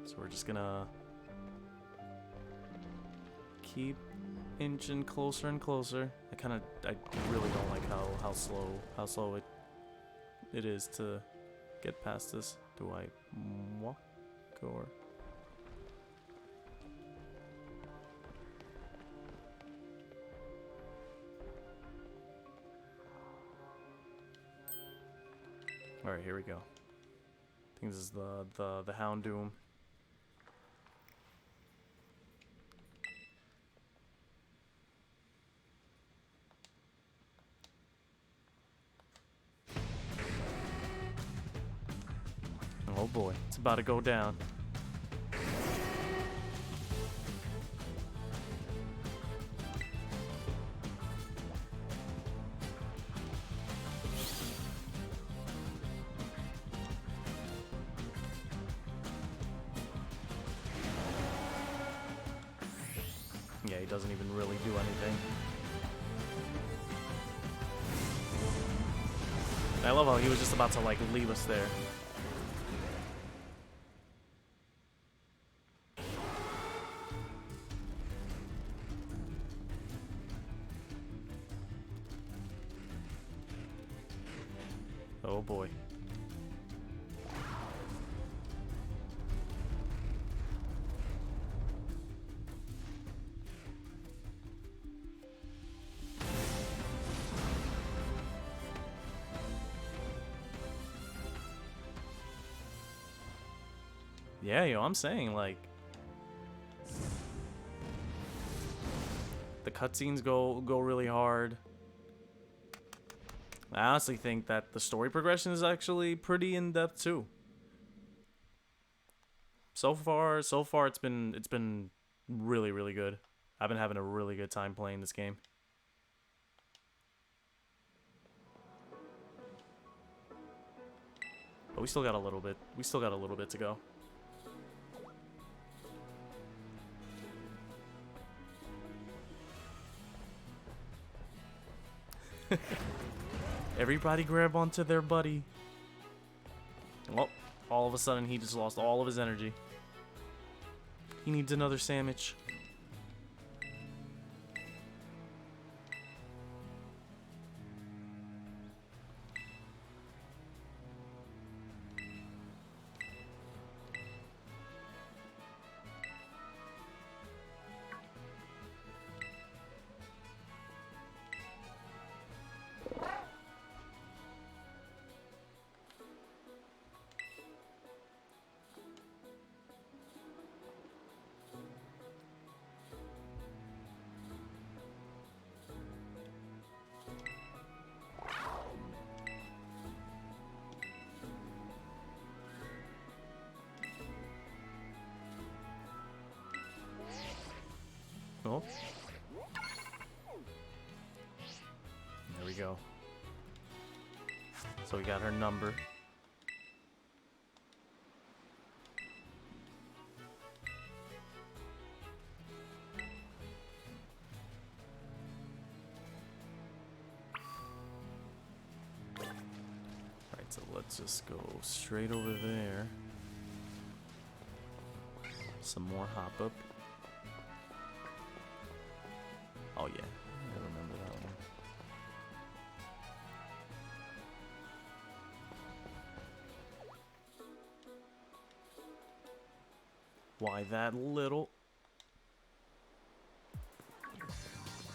So we're just gonna keep inching closer and closer. I really don't like how slow it is to get past this. Do I walk or? All right, here we go. I think this is the Houndoom. Oh boy, it's about to go down. Yeah, he doesn't even really do anything. I love how he was just about to like leave us there. Oh boy. Yeah, yo, I'm saying, like, the cutscenes go really hard. I honestly think that the story progression is actually pretty in-depth too. So far it's been really, really good. I've been having a really good time playing this game. But we still got a little bit. We still got a little bit to go. Everybody grab onto their buddy. Well, all of a sudden he just lost all of his energy. He needs another sandwich. Oh. There we go. So we got her number. Alright, so let's just go straight over there. Some more hop up. Oh yeah, I remember that one. Why that little?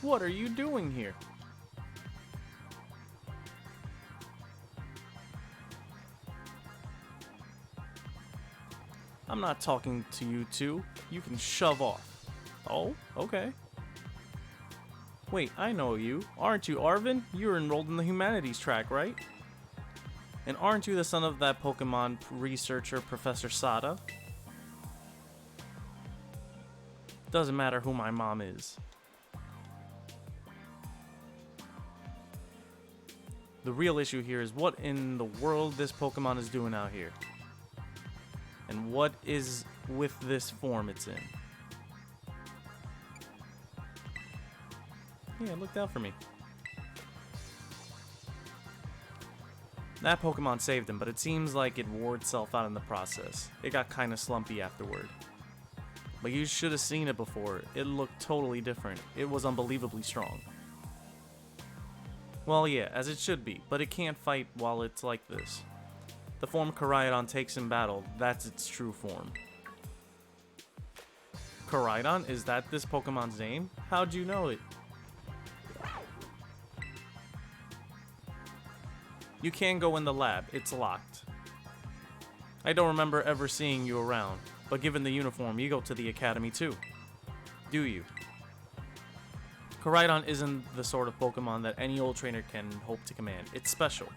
What are you doing here? I'm not talking to you two. You can shove off. Oh, okay. Wait, I know you. Aren't you Arvin? You're enrolled in the humanities track, right? And aren't you the son of that Pokemon researcher, Professor Sada? Doesn't matter who my mom is. The real issue here is what in the world this Pokemon is doing out here. And what is with this form it's in. Yeah, it looked out for me. That Pokemon saved him, but it seems like it wore itself out in the process. It got kinda slumpy afterward. But you should have seen it before. It looked totally different. It was unbelievably strong. Well, yeah, as it should be, but it can't fight while it's like this. The form Koraidon takes in battle, that's its true form. Koraidon? Is that this Pokemon's name? How'd you know it? You can go in the lab, it's locked. I don't remember ever seeing you around, but given the uniform, you go to the academy too. Do you? Koraidon isn't the sort of Pokemon that any old trainer can hope to command. It's special.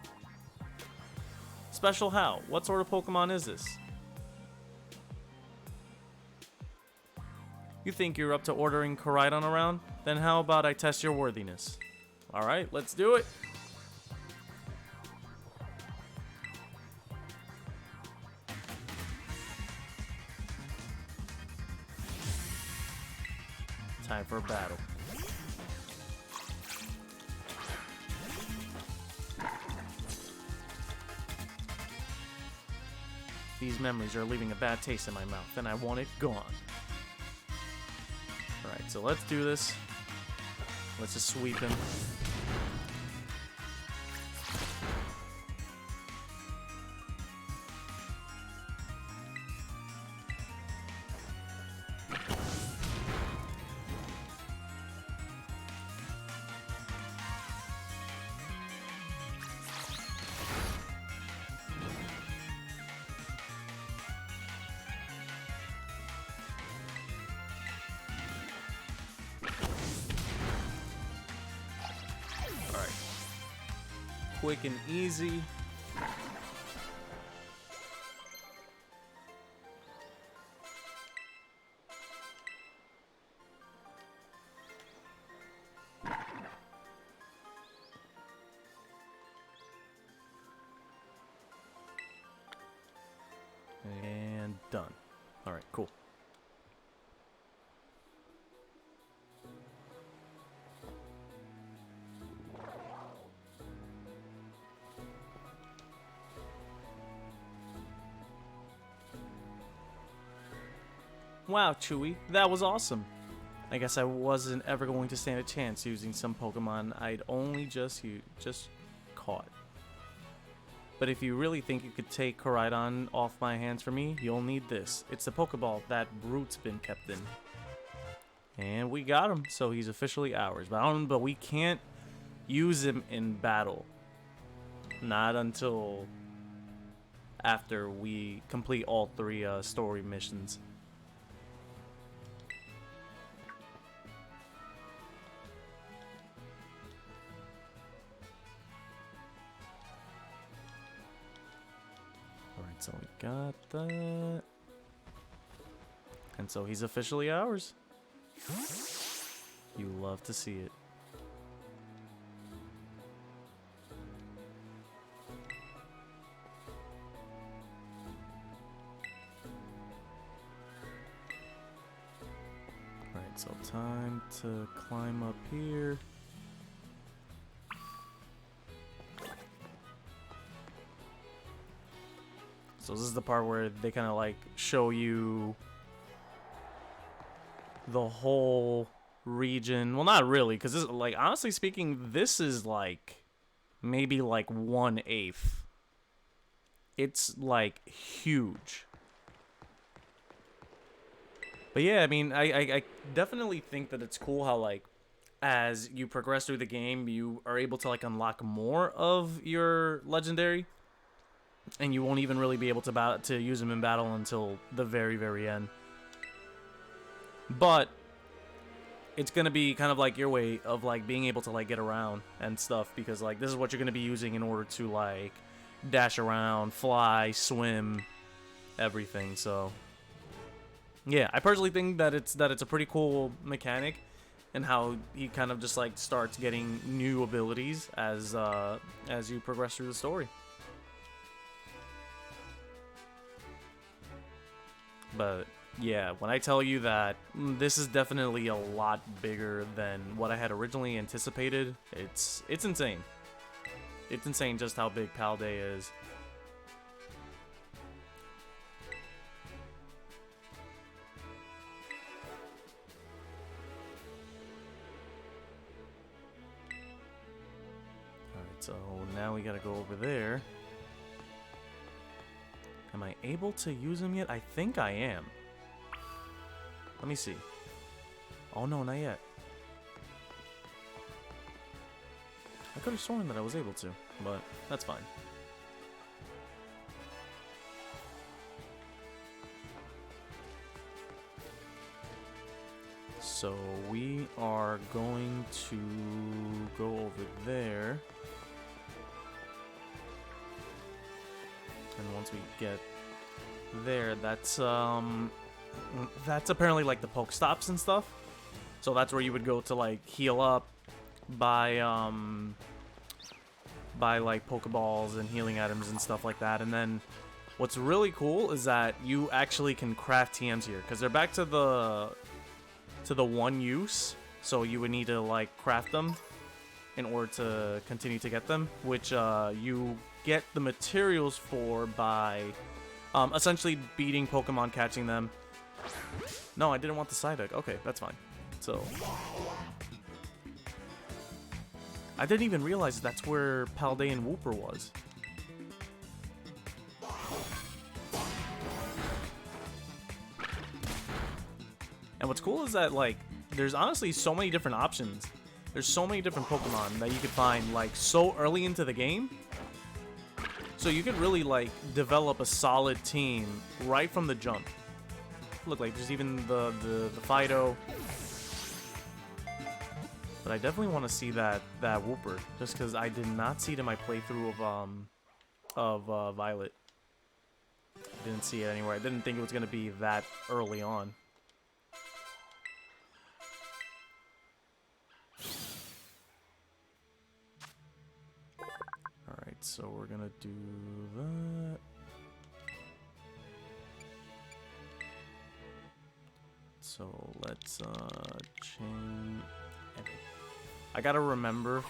Special how? What sort of Pokemon is this? You think you're up to ordering Koraidon around? Then how about I test your worthiness? Alright, let's do it. Time for a battle. These memories are leaving a bad taste in my mouth, and I want it gone. Alright, so let's do this. Let's just sweep him. quick and easy. And done. All right, cool. Wow, Chewy, that was awesome. I guess I wasn't ever going to stand a chance using some Pokemon I'd only just caught. But if you really think you could take Koraidon off my hands for me, you'll need this. It's the Pokeball that Brute's been kept in. And we got him, so he's officially ours. But we can't use him in battle. Not until after we complete all 3 story missions. Alright, so we got that. And so he's officially ours. You love to see it. Alright, so time to climb up here. So this is the part where they kind of like show you the whole region. Well, not really, because this, like, honestly speaking, this is like maybe like 1/8. It's like huge. But yeah, I mean, I definitely think that it's cool how, like, as you progress through the game, you are able to like unlock more of your legendary. And you won't even really be able to use them in battle until the very, very end. But it's gonna be kind of like your way of like being able to like get around and stuff, because like this is what you're gonna be using in order to like dash around, fly, swim, everything. So yeah, I personally think that it's a pretty cool mechanic, and how he kind of just like starts getting new abilities as you progress through the story. But yeah, when I tell you that this is definitely a lot bigger than what I had originally anticipated, it's insane. It's insane just how big Paldea is. Alright, so now we gotta go over there. Am I able to use him yet? I think I am. Let me see. Oh no, not yet. I could have sworn that I was able to, but that's fine. So we are going to go over there. And once we get there, that's apparently like the Pokestops and stuff. So that's where you would go to like heal up, buy like Pokeballs and healing items and stuff like that. And then what's really cool is that you actually can craft TMs here, because they're back to the one use. So you would need to like craft them in order to continue to get them, which you get the materials for by essentially beating Pokemon, catching them. No, I didn't want the Psyduck. Okay, that's fine. So I didn't even realize that's where Paldea and Wooper was. And what's cool is that, like, there's honestly so many different options. There's so many different Pokemon that you could find, like, so early into the game. So you could really, like, develop a solid team right from the jump. Look, like, there's even the Fido. But I definitely want to see that Wooper, just because I did not see it in my playthrough of Violet. Didn't see it anywhere. I didn't think it was gonna be that early on. All right, so we're gonna do that. So let's change. I gotta remember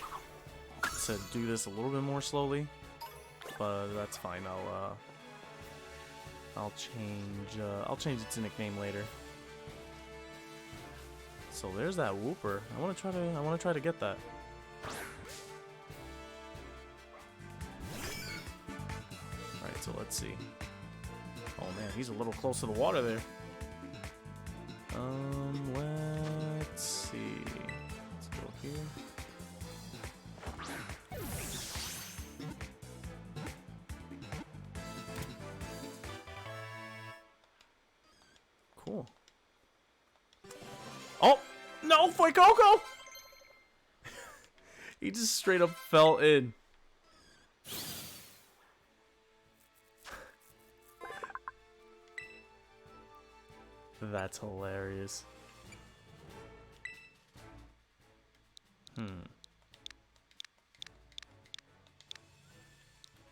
to do this a little bit more slowly, but that's fine. I'll change its nickname later. So there's that Wooper. I want to try to get that. All right, so let's see. Oh man, he's a little close to the water there. Let's see. Let's go here. Cool. Oh! No, Fuecoco! He just straight up fell in. That's hilarious.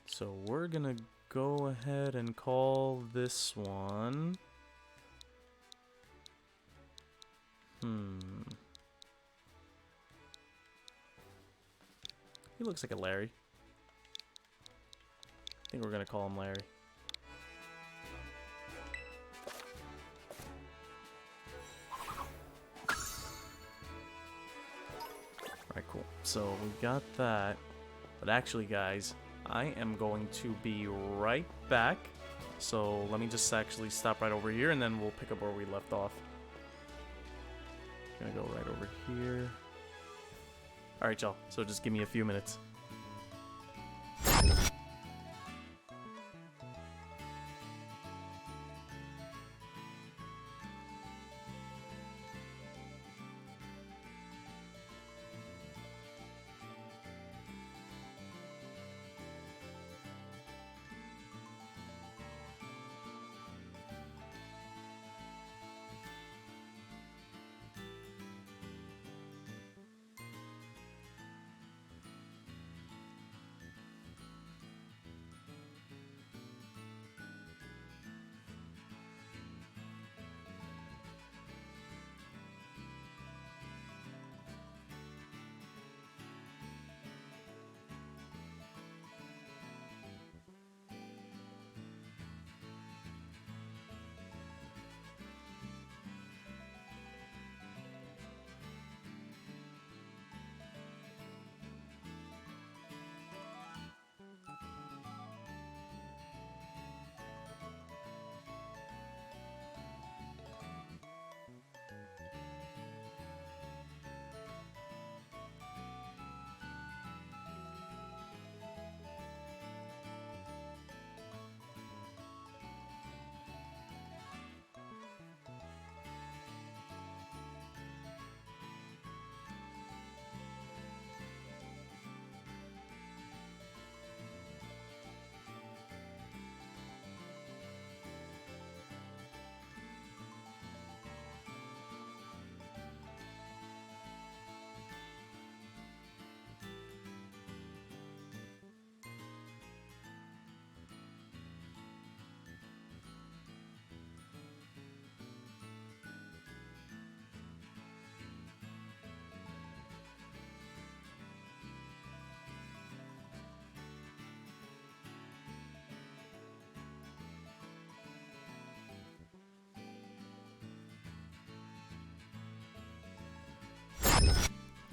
So we're gonna go ahead and call this one. He looks like a Larry. I think we're gonna call him Larry. Alright, cool. So we got that. But actually, guys, I am going to be right back. So let me just actually stop right over here, and then we'll pick up where we left off. Gonna go right over here. Alright, y'all. So just give me a few minutes.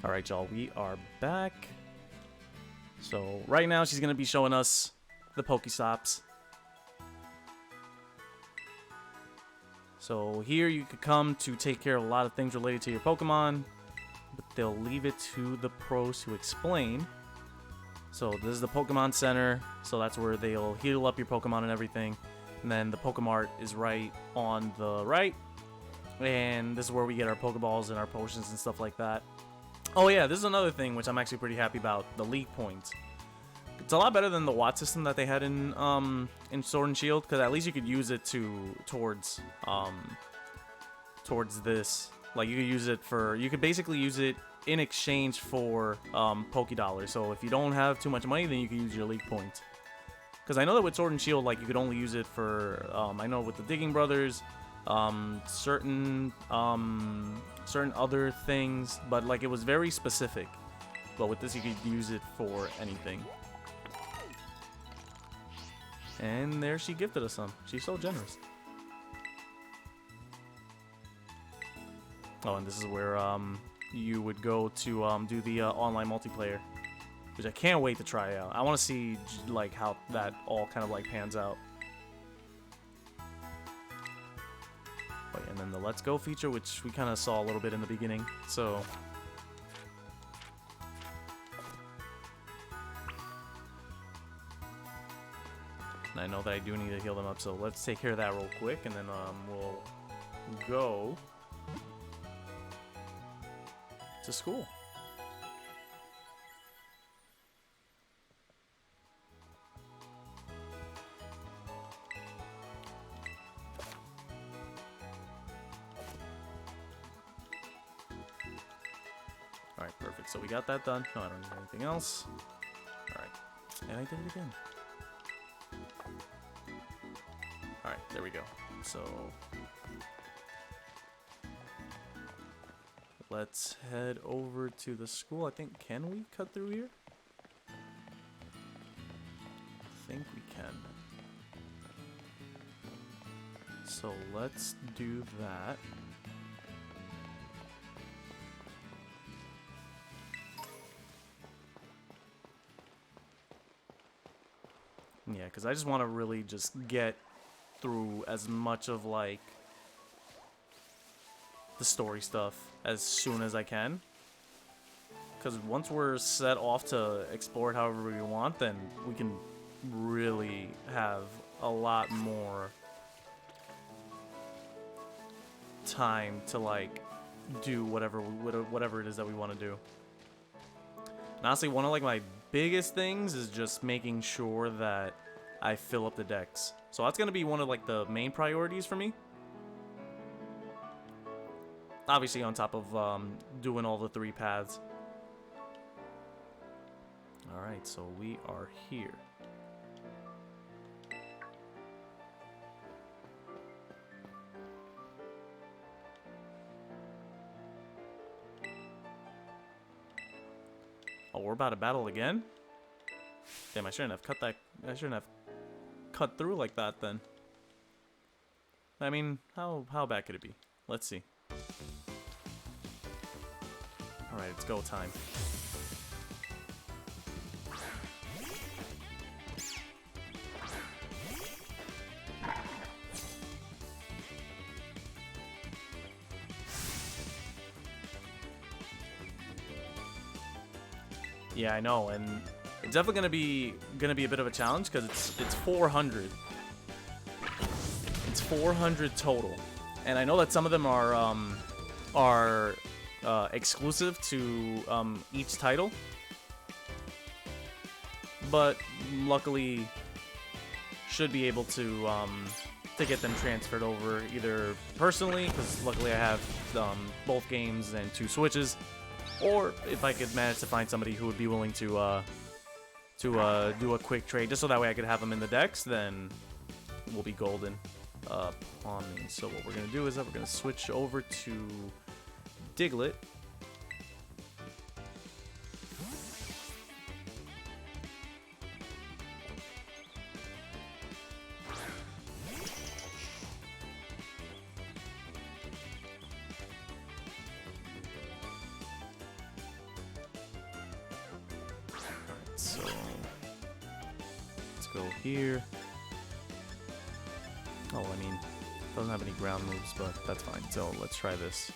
Alright, y'all, we are back. So, right now, she's going to be showing us the Pokestops. So, here you could come to take care of a lot of things related to your Pokemon, but they'll leave it to the pros to explain. So, this is the Pokemon Center, so that's where they'll heal up your Pokemon and everything. And then the Pokemart is right on the right. And this is where we get our Pokeballs and our potions and stuff like that. Oh yeah, this is another thing which I'm actually pretty happy about, the league points. It's a lot better than the Watt system that they had in Sword and Shield, because at least you could use it towards this. Like you could use it for, you could basically use it in exchange for Pokedollars. So if you don't have too much money, then you can use your league points. Because I know that with Sword and Shield, like you could only use it for, I know with the Digging Brothers, certain other things, but like it was very specific. But with this, you could use it for anything. And there she gifted us some. She's so generous. Oh, and this is where you would go to do the online multiplayer, which I can't wait to try out. I want to see like how that all kind of like pans out. Oh, yeah, and then the Let's Go feature, which we kind of saw a little bit in the beginning. So. And I know that I do need to heal them up, so let's take care of that real quick, and then we'll go to school. Alright, perfect. So we got that done. No, I don't need anything else. Alright. And I did it again. Alright, there we go. So let's head over to the school. I think, can we cut through here? I think we can. So let's do that. Yeah, because I just want to really just get through as much of like the story stuff as soon as I can, because once we're set off to explore it however we want, then we can really have a lot more time to like do whatever it is that we want to do. And honestly, one of like my biggest things is just making sure that I fill up the decks. So that's going to be one of like the main priorities for me. Obviously on top of doing all the 3 paths. Alright, so we are here. Oh, we're about to battle again? Damn, I shouldn't have cut that. I shouldn't have cut through like that then. I mean, how bad could it be? Let's see. Alright, it's go time. Yeah, I know, and it's definitely gonna be a bit of a challenge because it's 400. It's 400 total, and I know that some of them are exclusive to each title, but luckily should be able to get them transferred over either personally, because luckily I have both games and 2 Switches. Or if I could manage to find somebody who would be willing to do a quick trade, just so that way I could have them in the decks, then we'll be golden on me. So what we're going to do is that we're going to switch over to Diglett. So let's go here. Oh, I mean, doesn't have any ground moves, but that's fine. So let's try this.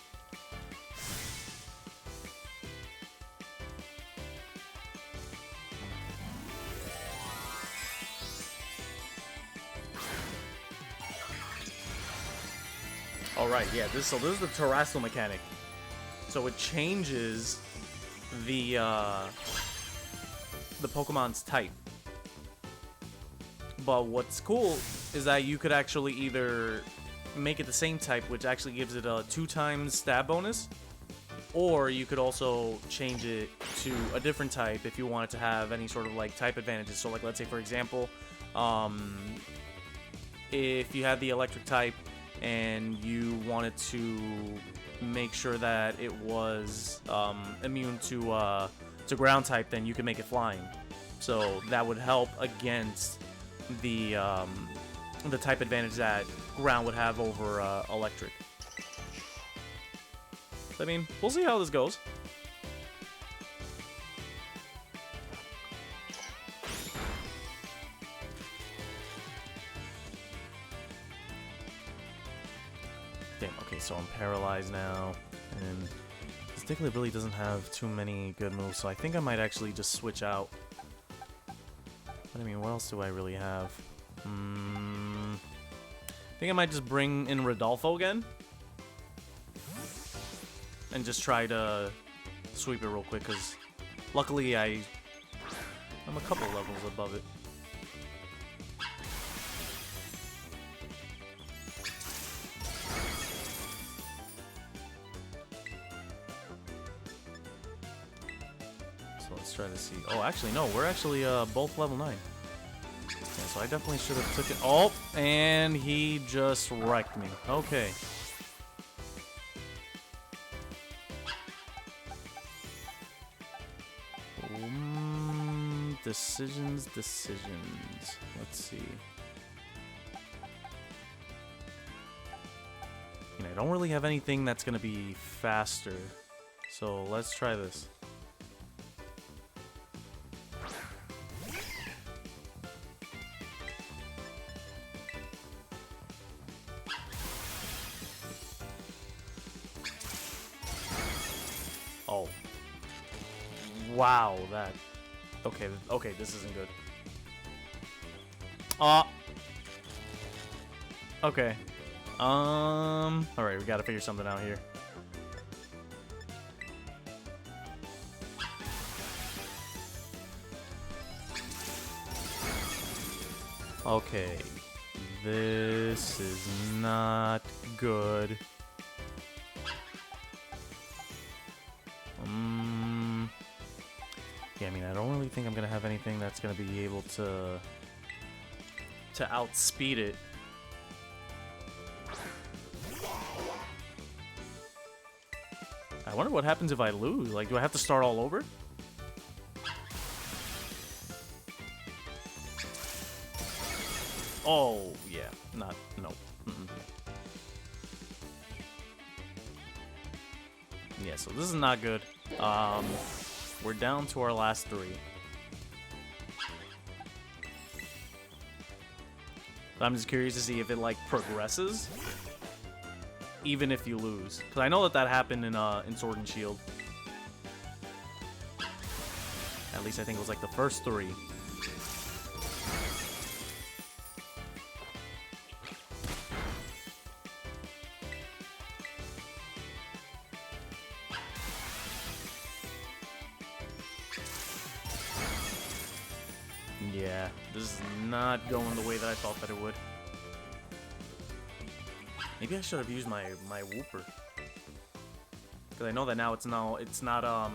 All right, yeah. This is the terrestrial mechanic. So it changes the Pokemon's type. But what's cool is that you could actually either make it the same type, which actually gives it a 2x stab bonus, or you could also change it to a different type if you wanted to have any sort of like type advantages. So like, let's say for example, if you had the electric type and you wanted to make sure that it was immune to ground type, then you can make it flying. So that would help against the type advantage that ground would have over electric. I mean, we'll see how this goes. Damn, okay, so I'm paralyzed now, and this Diglett really doesn't have too many good moves, so I think I might actually just switch out. But I mean, what else do I really have? I think I might just bring in Rodolfo again. And just try to sweep it real quick, because luckily I'm a couple levels above it. So let's try to see. Oh, actually, no, we're actually both level 9. Yeah, so I definitely should have took it. Oh, and he just wrecked me. Okay. Decisions. Let's see. I mean, I don't really have anything that's gonna be faster, so let's try this. Oh. Wow, that... Okay, this isn't good. Okay. Alright, we gotta figure something out here. Okay. This is not good. Yeah, I mean, I don't really think I'm gonna have anything that's gonna be able to outspeed it. I wonder what happens if I lose. Like, do I have to start all over? Oh, yeah. No. Yeah, so this is not good. We're down to our last 3. I'm just curious to see if it, like, progresses, even if you lose. Because I know that happened in Sword and Shield. At least I think it was, like, the first 3. Yeah, this is not going the way that I thought that it would. Maybe I should have used my Wooper, because I know that now it's not a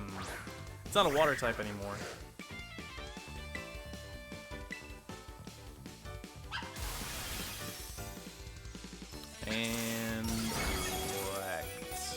water type anymore. And wrecked.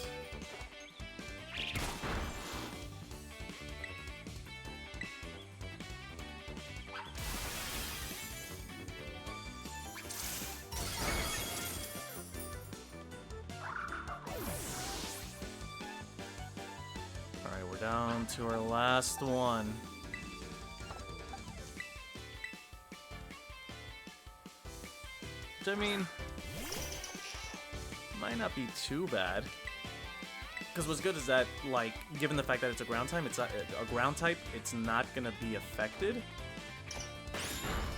Alright, we're down to our last one. Which, I mean, might not be too bad. Because what's good is that, like, given the fact that it's a ground type, it's not gonna be affected.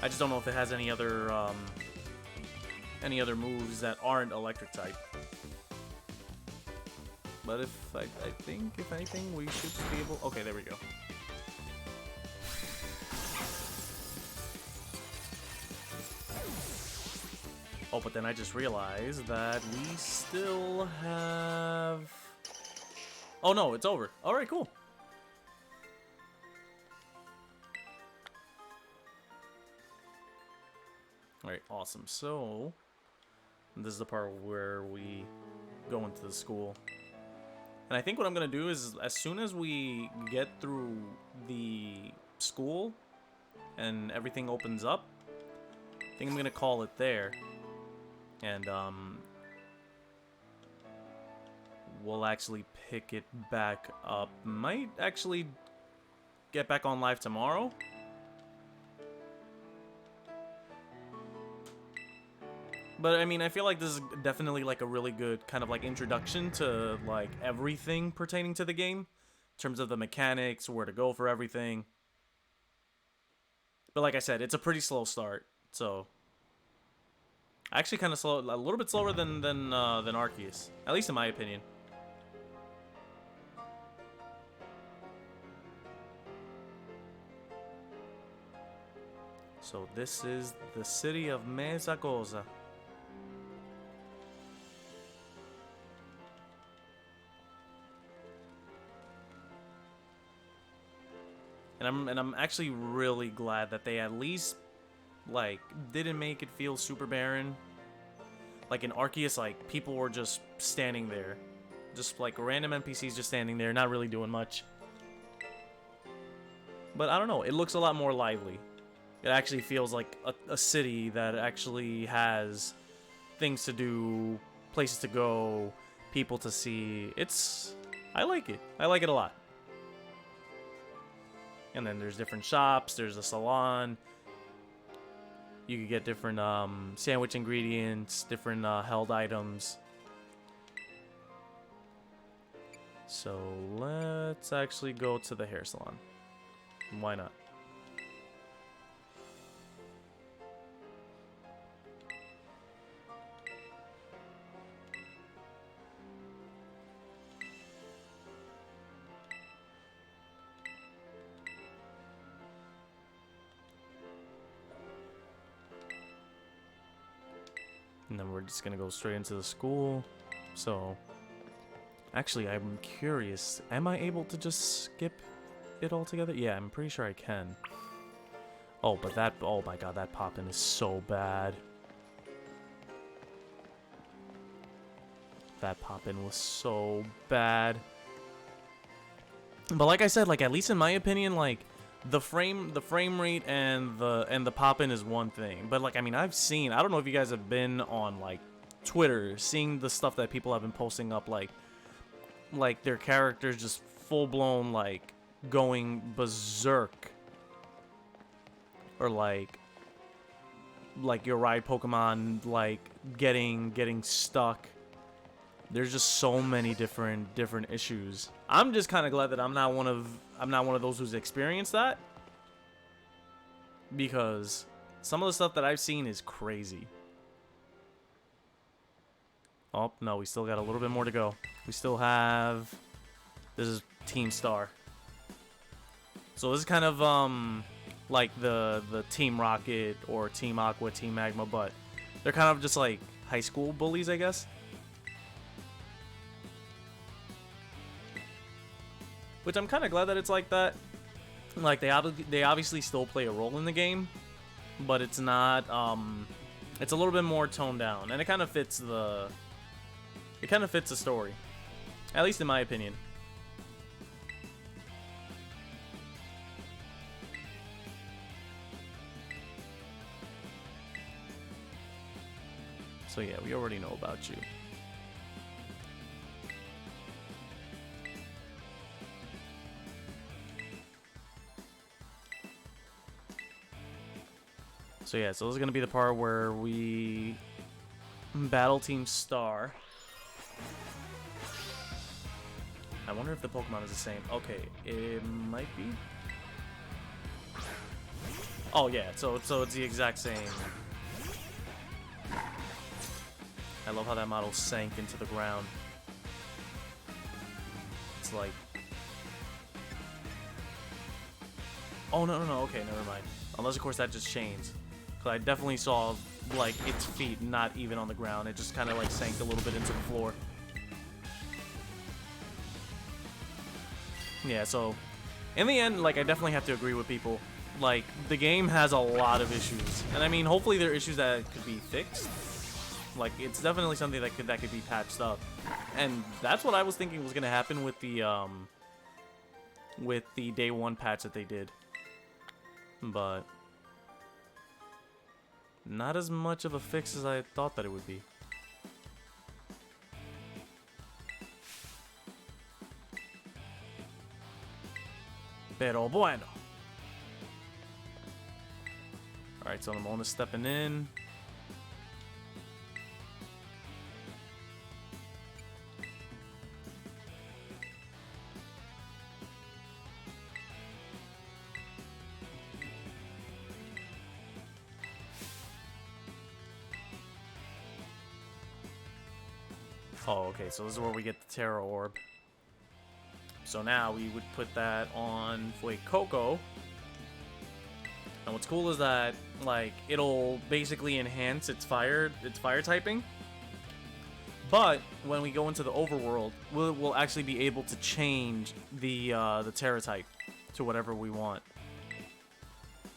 I just don't know if it has any other moves that aren't electric type. But I think, if anything, we should be able... Okay, there we go. Oh, but then I just realized that we still have... Oh, no, it's over. All right, cool. All right, awesome. So, this is the part where we go into the school. And I think what I'm going to do is, as soon as we get through the school and everything opens up, I think I'm going to call it there. And, we'll actually pick it back up. Might actually get back on live tomorrow. But, I mean, I feel like this is definitely, like, a really good kind of, like, introduction to, like, everything pertaining to the game. In terms of the mechanics, where to go for everything. But, like I said, it's a pretty slow start, so... Actually kind of slow, a little bit slower than Arceus. At least in my opinion. So, this is the city of Mesagoza. And I'm actually really glad that they at least, like, didn't make it feel super barren. Like in Arceus, like, people were just standing there. Just, like, random NPCs just standing there, not really doing much. But I don't know, it looks a lot more lively. It actually feels like a city that actually has things to do, places to go, people to see. I like it. I like it a lot. And then there's different shops, there's a salon. You could get different sandwich ingredients, different held items. So let's actually go to the hair salon. Why not? And then we're just gonna go straight into the school. So, actually, I'm curious. Am I able to just skip it altogether? Yeah, I'm pretty sure I can. Oh, but that... Oh my god, that pop-in is so bad. That pop-in was so bad. But like I said, like, at least in my opinion, like... The frame rate and the pop-in is one thing, but like, I mean, I've seen, I don't know if you guys have been on like Twitter, seeing the stuff that people have been posting up, like their characters just full-blown like going berserk, or like your ride Pokemon like getting stuck. There's just so many different issues. I'm just kind of glad that I'm not one of those who's experienced that, because some of the stuff that I've seen is crazy. Oh, no, we still got a little bit more to go. We still have... This is Team Star. So this is kind of like the Team Rocket or Team Aqua, Team Magma, but they're kind of just like high school bullies, I guess. Which I'm kind of glad that it's like that. Like, they obviously still play a role in the game, but it's not, it's a little bit more toned down, and it kind of fits the story, at least in my opinion. So yeah, we already know about you. So yeah, so this is going to be the part where we battle Team Star. I wonder if the Pokemon is the same. Okay, it might be. Oh yeah, so it's the exact same. I love how that model sank into the ground. it's like... Oh, no, okay, never mind. Unless, of course, that just changed. Because I definitely saw, like, its feet not even on the ground. It just kind of, like, sank a little bit into the floor. Yeah, so... In the end, like, I definitely have to agree with people. Like, the game has a lot of issues. And, I mean, hopefully there are issues that could be fixed. Like, it's definitely something that could be patched up. And that's what I was thinking was going to happen with the day one patch that they did. But not as much of a fix as I thought that it would be. Pero bueno. Alright, so Lamona's stepping in. Oh, okay, so this is where we get the Terra Orb. So now we would put that on Fuecoco. And what's cool is that, like, it'll basically enhance its fire typing. But when we go into the overworld, we'll actually be able to change the Terra type to whatever we want.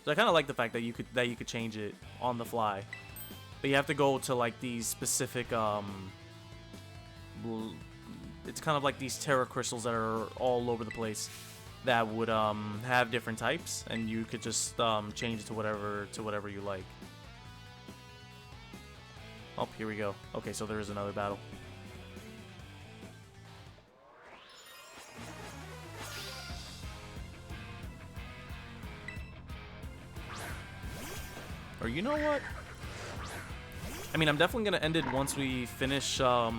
So I kind of like the fact that you could change it on the fly. But you have to go to, like, these specific it's kind of like these Terra crystals that are all over the place that would have different types, and you could just change it to whatever you like. Oh, here we go. Okay, so there is another battle. Or you know what? I mean, I'm definitely gonna end it once we finish up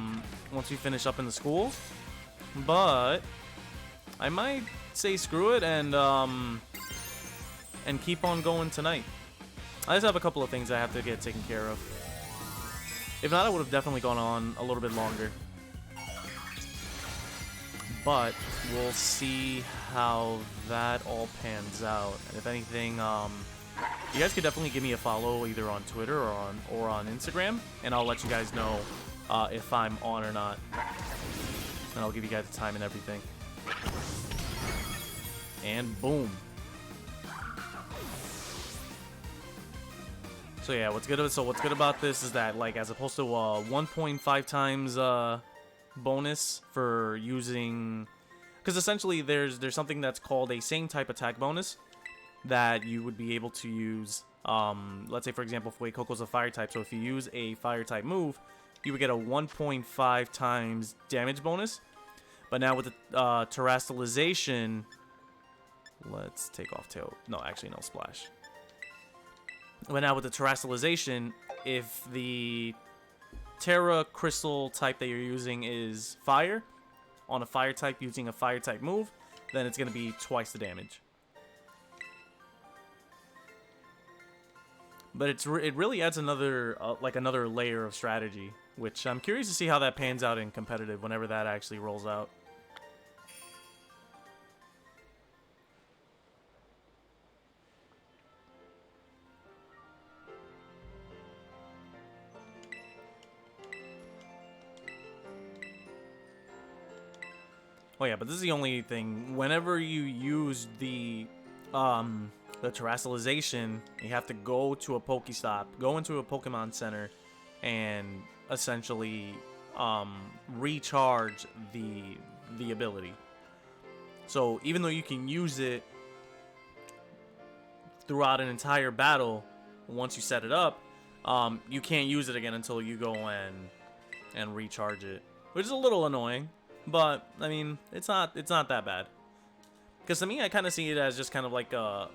in the school, but I might say screw it and keep on going tonight. I just have a couple of things I have to get taken care of. If not, I would have definitely gone on a little bit longer. But we'll see how that all pans out. And if anything, you guys could definitely give me a follow either on Twitter or on Instagram, and I'll let you guys know if I'm on or not. And I'll give you guys the time and everything. And boom. So yeah, what's good about this is that, like, as opposed to 1.5 times bonus for using, because essentially there's something that's called a same type attack bonus that you would be able to use. Let's say, for example, Fuecoco's a fire type, so if you use a fire type move, you would get a 1.5 times damage bonus. But now with the terastallization, let's take off tail. No, actually, no, splash. But now with the terastallization, if the Terra crystal type that you're using is fire, on a fire type using a fire type move, then it's going to be twice the damage. But it really adds another another layer of strategy, which I'm curious to see how that pans out in competitive whenever that actually rolls out. Oh yeah, but this is the only thing. Whenever you use the terastallization, you have to go to a Pokestop, go into a Pokemon Center, and essentially recharge the ability. So even though you can use it throughout an entire battle, once you set it up, you can't use it again until you go and recharge it, which is a little annoying. But I mean, it's not that bad. Because to me, I kind of see it as just kind of like a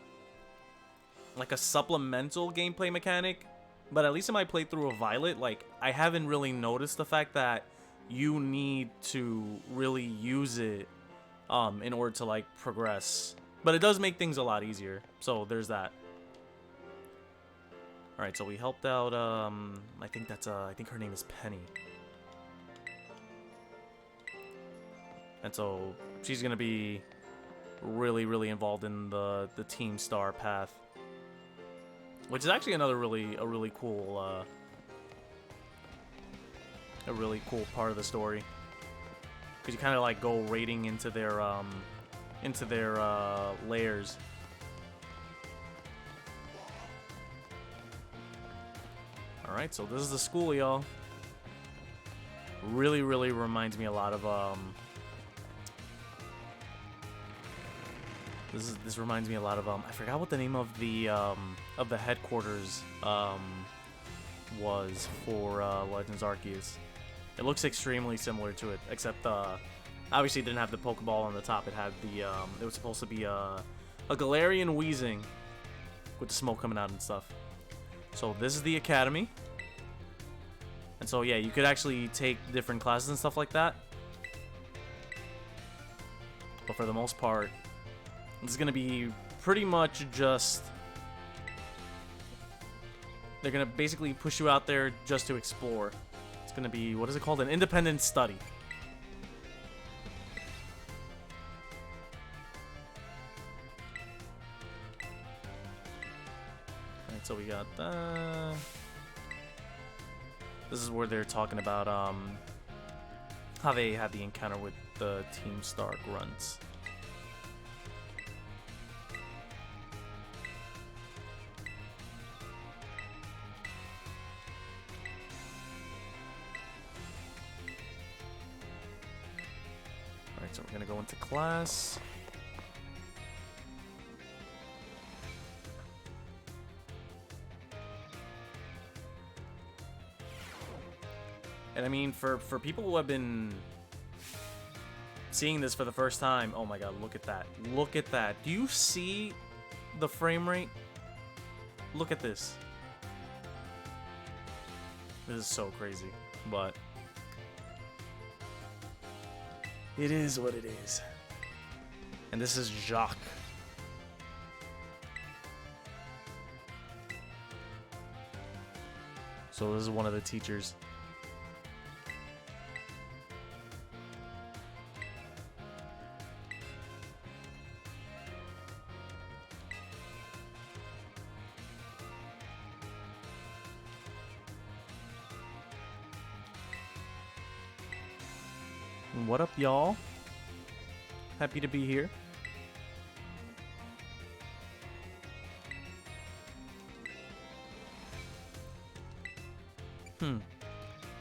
supplemental gameplay mechanic. But at least in my playthrough of Violet, like, I haven't really noticed the fact that you need to really use it in order to, like, progress. But it does make things a lot easier. So there's that. All right, so we helped out. I think her name is Penny. and so she's gonna be really involved in the Team Star path, which is actually another a really cool part of the story, because you kind of like go raiding into their lairs. All right, so this is the school, y'all. Really reminds me a lot of This reminds me a lot of I forgot what the name of the headquarters was for Legends Arceus. It looks extremely similar to it, except obviously it didn't have the Pokeball on the top. It had the it was supposed to be a Galarian Weezing with the smoke coming out and stuff. So this is the academy. And so yeah, you could actually take different classes and stuff like that. But for the most part, this is going to be pretty much just... They're going to basically push you out there just to explore. It's going to be, what is it called? An independent study. Alright, so we got that. This is where they're talking about how they had the encounter with the Team Star grunts. Alright, so we're gonna go into class. And I mean, for people who have been seeing this for the first time, oh my god, look at that. Look at that. Do you see the frame rate? Look at this. This is so crazy, but it is what it is. And this is Jacques. So this is one of the teachers. What up, y'all? Happy to be here.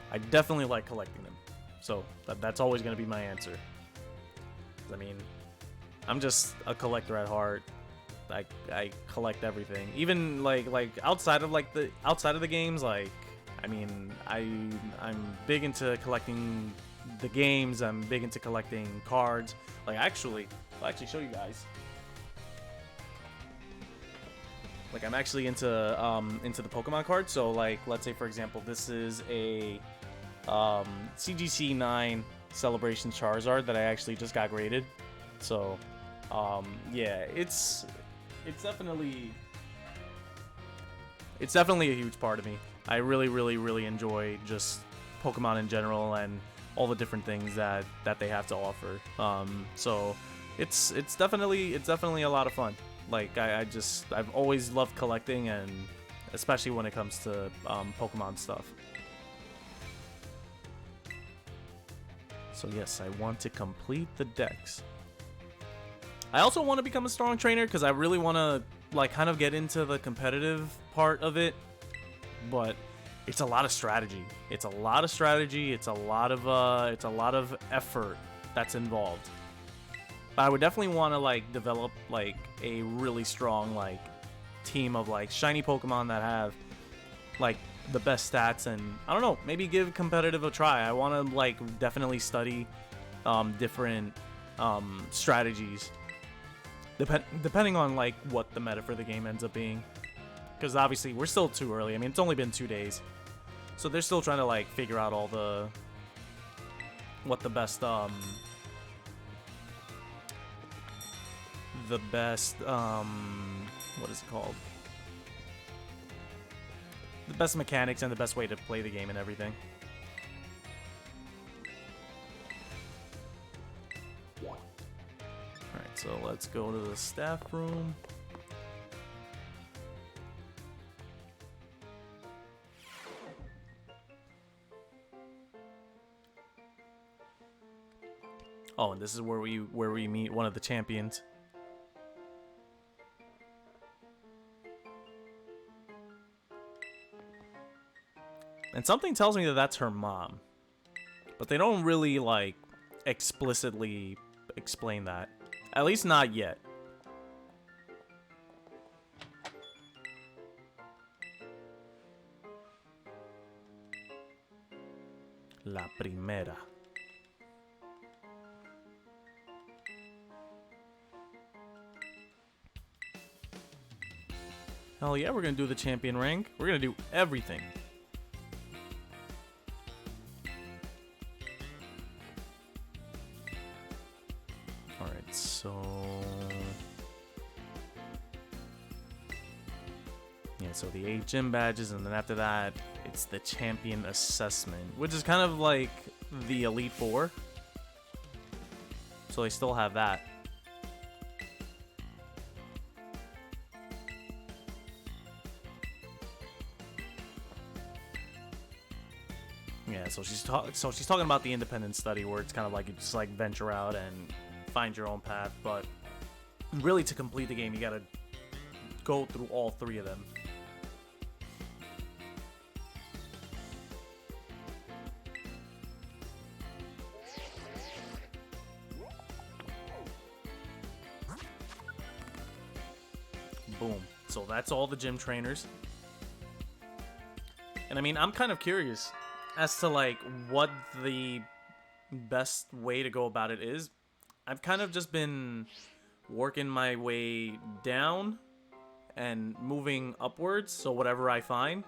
I definitely like collecting them. So that's always going to be my answer. I mean, I'm just a collector at heart. I collect everything. Even like outside of the games, like I mean, I'm big into collecting the games. I'm big into collecting cards. Like I'll actually show you guys. Like I'm actually into the Pokemon cards. So like let's say for example this is a CGC 9 Celebration Charizard that I actually just got graded. So yeah, it's definitely a huge part of me. I really enjoy just Pokemon in general and all the different things that they have to offer. So it's definitely a lot of fun. Like I've always loved collecting, and especially when it comes to Pokemon stuff. So yes, I want to complete the Dex. I also want to become a strong trainer because I really want to like kind of get into the competitive part of it, but it's a lot of strategy. It's a lot of effort that's involved. But I would definitely want to like develop like a really strong like team of like shiny Pokemon that have like the best stats, and I don't know, maybe give competitive a try. I want to like definitely study different strategies depending on like what the meta for the game ends up being, because obviously we're still too early. I mean, it's only been 2 days, so they're still trying to like figure out all what the best what is it called, the best mechanics and the best way to play the game and everything. So let's go to the staff room. Oh, and this is where we meet one of the champions. And something tells me that that's her mom. But they don't really, like, explicitly explain that. At least not yet. La primera. Hell yeah, we're gonna do the champion rank. We're gonna do everything. Alright, so... yeah, so the 8 gym badges, and then after that, it's the champion assessment, which is kind of like the Elite Four. So they still have that. Yeah, so she's talking about the independent study, where it's kind of like you just like venture out and find your own path, but really to complete the game you gotta go through all 3 of them. Boom. So that's all the gym trainers. And I mean, I'm kind of curious as to like what the best way to go about it is. I've kind of just been working my way down and moving upwards, so whatever I find,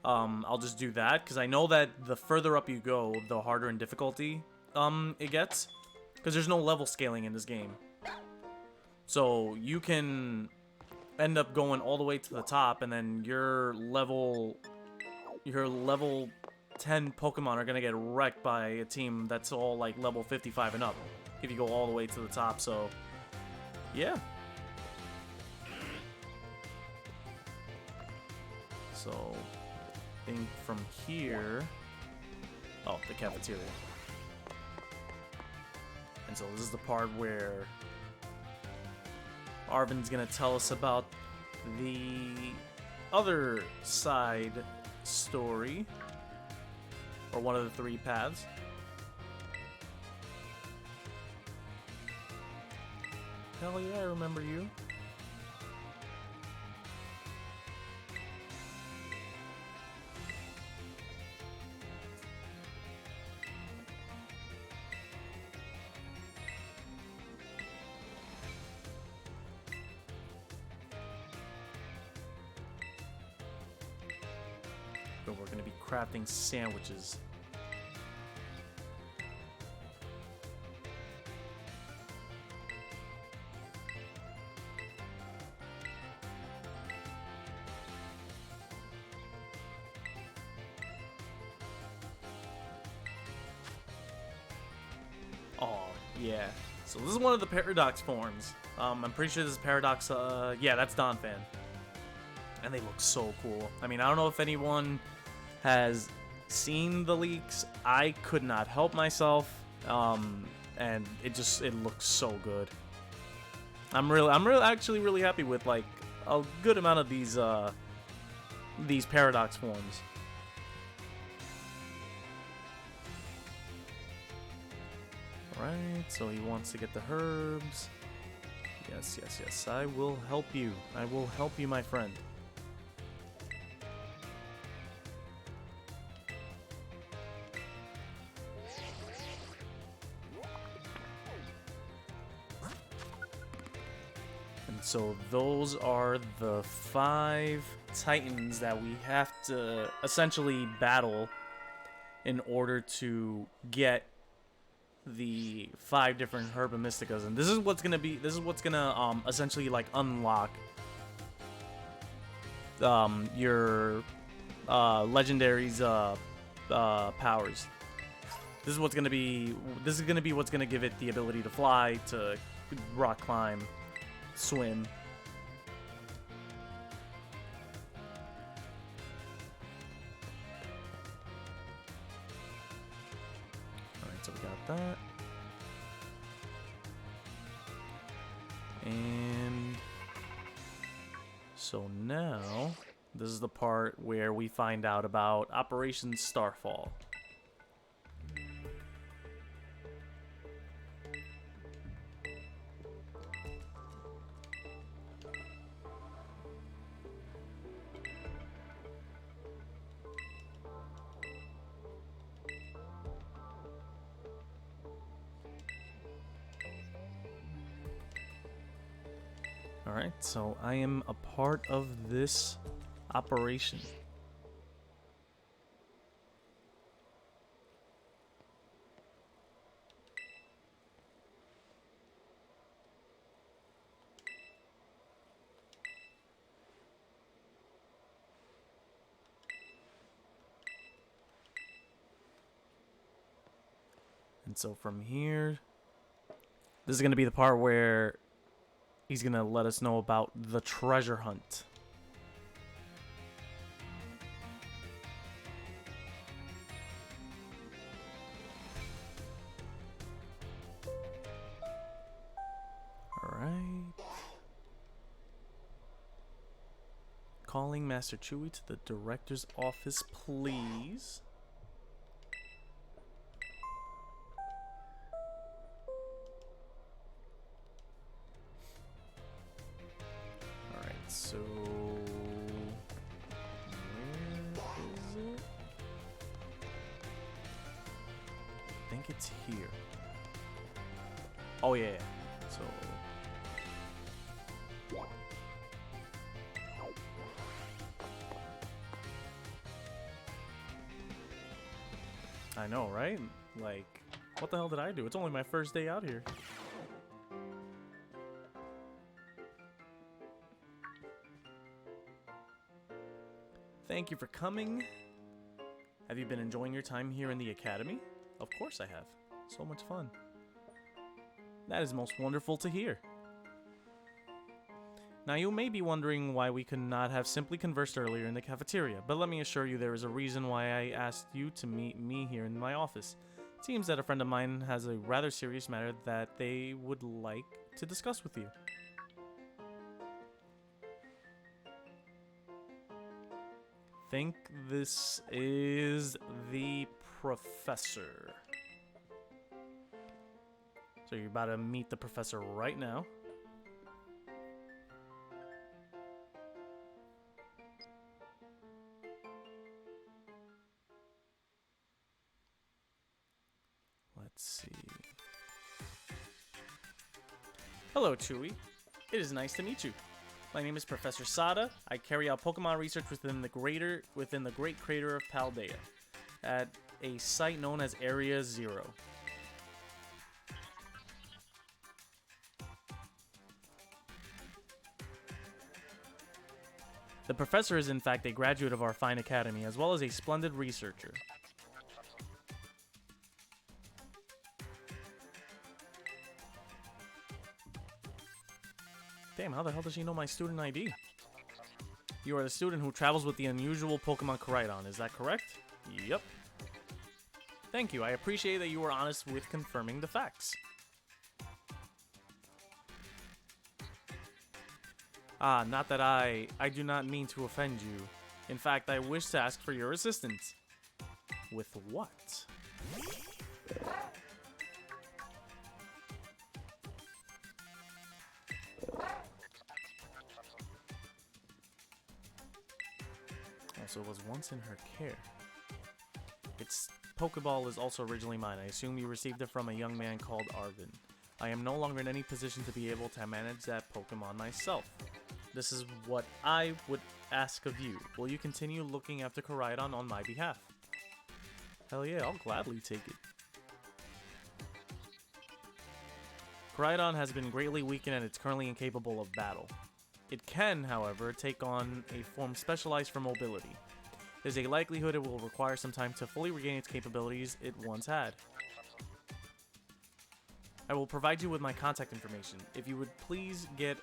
I'll just do that, because I know that the further up you go, the harder in difficulty it gets, because there's no level scaling in this game. So you can end up going all the way to the top, and then your level 10 Pokemon are gonna get wrecked by a team that's all like level 55 and up if you go all the way to the top. So yeah, so I think from here, oh, the cafeteria. And so this is the part where Arvin's gonna tell us about the other side story, or one of the 3 paths. Hell yeah, I remember you. But we're gonna be crafting sandwiches. Oh, yeah. So this is one of the Paradox forms. I'm pretty sure this is Paradox, yeah, that's Donphan. And they look so cool. I mean, I don't know if anyone has seen the leaks. I could not help myself. And it looks so good. I'm actually really happy with like a good amount of these Paradox forms. Alright, so he wants to get the herbs. Yes, yes, yes. I will help you. I will help you, my friend. And so those are the 5 Titans that we have to essentially battle in order to get the 5 different Herba Mysticas, and this is what's gonna essentially like unlock your legendary's powers. This is gonna be what's gonna give it the ability to fly, to rock climb, swim. Alright, so we got that. And so now, this is the part where we find out about Operation Starfall. Alright, so I am a part of this operation. And so from here, this is going to be the part where he's going to let us know about the treasure hunt. Alright. Calling Master Chewy to the director's office, please. So, where is it? I think it's here. Oh yeah, so... I know, right? Like, what the hell did I do? It's only my first day out here. Thank you for coming. Have you been enjoying your time here in the academy? Of course I have. So much fun. That is most wonderful to hear. Now you may be wondering why we could not have simply conversed earlier in the cafeteria, but let me assure you there is a reason why I asked you to meet me here in my office. It seems that a friend of mine has a rather serious matter that they would like to discuss with you. Think this is the professor. So you're about to meet the professor right now. Let's see. Hello, Chewy. It is nice to meet you. My name is Professor Sada. I carry out Pokemon research within the Great Crater of Paldea, at a site known as Area 0. The professor is in fact a graduate of our fine academy, as well as a splendid researcher. Damn, how the hell does she know my student ID? You are the student who travels with the unusual Pokemon Koraidon, is that correct? Yep. Thank you, I appreciate that you were honest with confirming the facts. Ah, not that I do not mean to offend you. In fact, I wish to ask for your assistance. With what? Also was once in her care. Its Pokeball is also originally mine. I assume you received it from a young man called Arvin. I am no longer in any position to be able to manage that Pokemon myself. This is what I would ask of you. Will you continue looking after Koraidon on my behalf? Hell yeah, I'll gladly take it. Koraidon has been greatly weakened and it's currently incapable of battle. It can, however, take on a form specialized for mobility. There's a likelihood it will require some time to fully regain its capabilities it once had. I will provide you with my contact information. If you would please get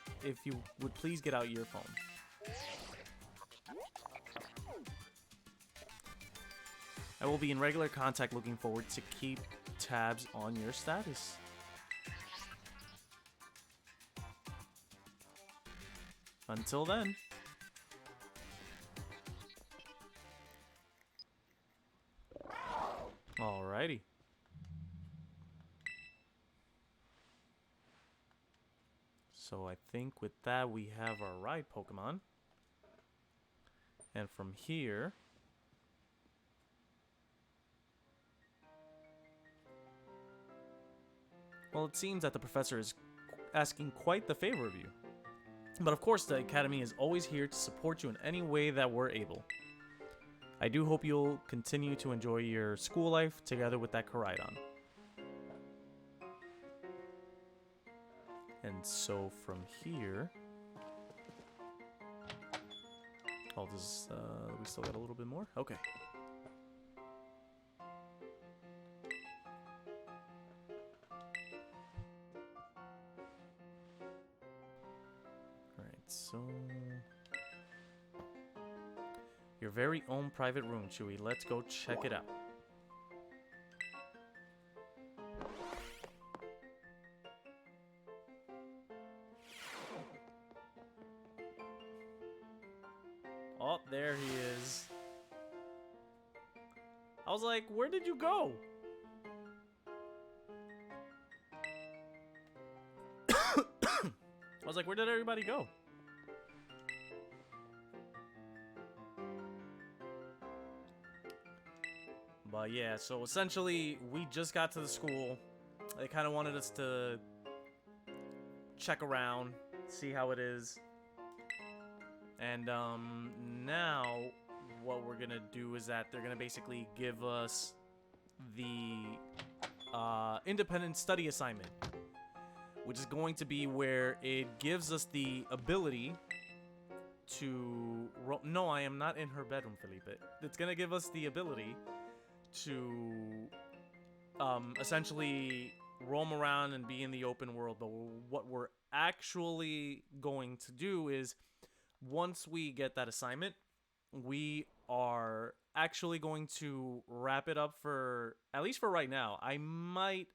out your phone. I will be in regular contact, looking forward to keep tabs on your status. Until then. Alrighty. So I think with that we have our ride Pokemon. And from here... well, it seems that the professor is asking quite the favor of you. But of course, the Academy is always here to support you in any way that we're able. I do hope you'll continue to enjoy your school life together with that Koraidon. And so from here... oh, this, we still got a little bit more? Okay. So, your very own private room, Chewy. Let's go check it out. Oh, there he is. I was like, where did you go? I was like, where did everybody go? But yeah, so essentially, we just got to the school. They kind of wanted us to check around, see how it is. And now what we're gonna do is that they're gonna basically give us the independent study assignment, which is going to be where it gives us the ability to... no, I am not in her bedroom, Felipe. It's gonna give us the ability to essentially roam around and be in the open world. But what we're actually going to do is, once we get that assignment, we are actually going to wrap it up for, at least for right now. I might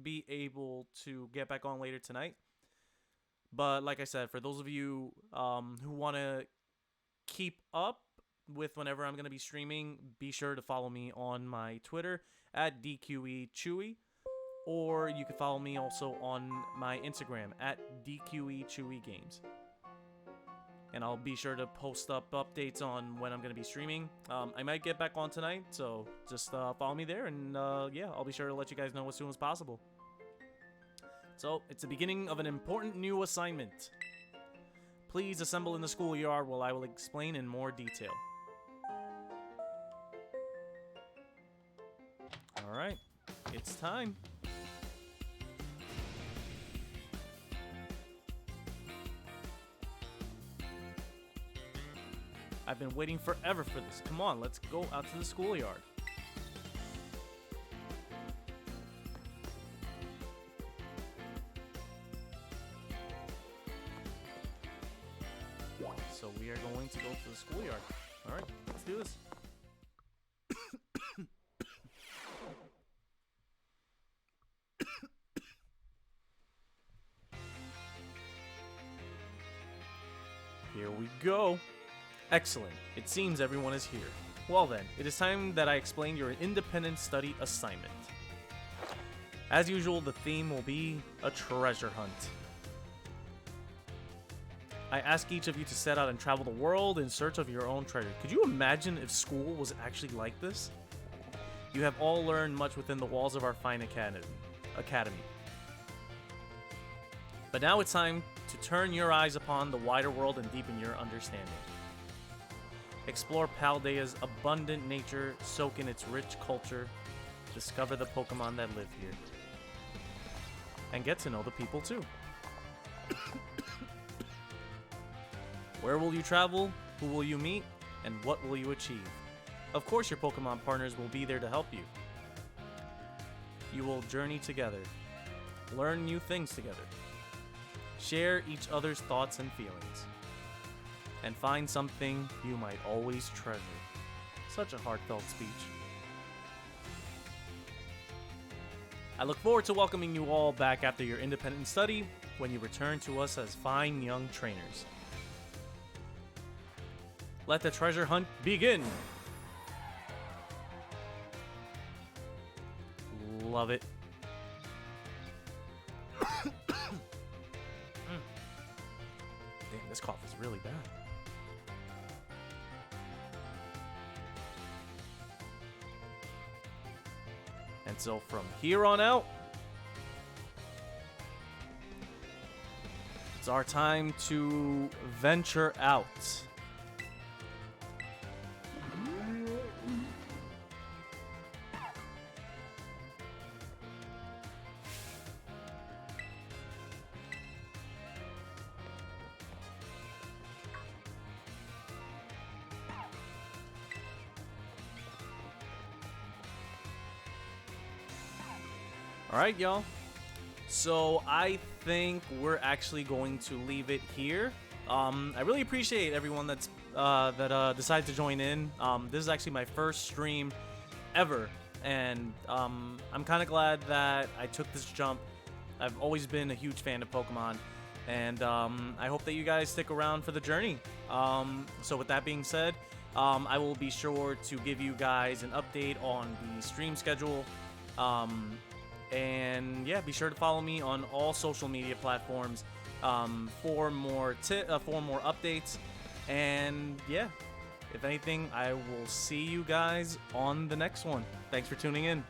be able to get back on later tonight. But like I said, for those of you who want to keep up with whenever I'm going to be streaming, be sure to follow me on my Twitter at DQEChewy, or you can follow me also on my Instagram at DQEChewyGames. And I'll be sure to post up updates on when I'm going to be streaming. I might get back on tonight, so just follow me there, and yeah, I'll be sure to let you guys know as soon as possible. So, it's the beginning of an important new assignment. Please assemble in the schoolyard while I will explain in more detail. Alright, it's time. I've been waiting forever for this. Come on, let's go out to the schoolyard. So we are going to go to the schoolyard. Alright, let's do this. Here we go. Excellent. It seems everyone is here. Well then, it is time that I explain your independent study assignment. As usual, the theme will be a treasure hunt. I ask each of you to set out and travel the world in search of your own treasure. Could you imagine if school was actually like this? You have all learned much within the walls of our fine academy. But now it's time to turn your eyes upon the wider world and deepen your understanding. Explore Paldea's abundant nature, soak in its rich culture, discover the Pokemon that live here, and get to know the people too. Where will you travel? Who will you meet? And what will you achieve? Of course, your Pokemon partners will be there to help you. You will journey together. learn new things together, share each other's thoughts and feelings, and find something you might always treasure. Such a heartfelt speech. I look forward to welcoming you all back after your independent study when you return to us as fine young trainers. Let the treasure hunt begin! Love it. Damn, this cough is really bad. And so from here on out, it's our time to venture out. Alright, y'all. So I think we're actually going to leave it here. I really appreciate everyone that decided to join in. This is actually my first stream ever, and I'm kind of glad that I took this jump. I've always been a huge fan of Pokemon, and I hope that you guys stick around for the journey. So with that being said, I will be sure to give you guys an update on the stream schedule. And yeah, be sure to follow me on all social media platforms for more updates. And yeah, if anything, I will see you guys on the next one. Thanks for tuning in.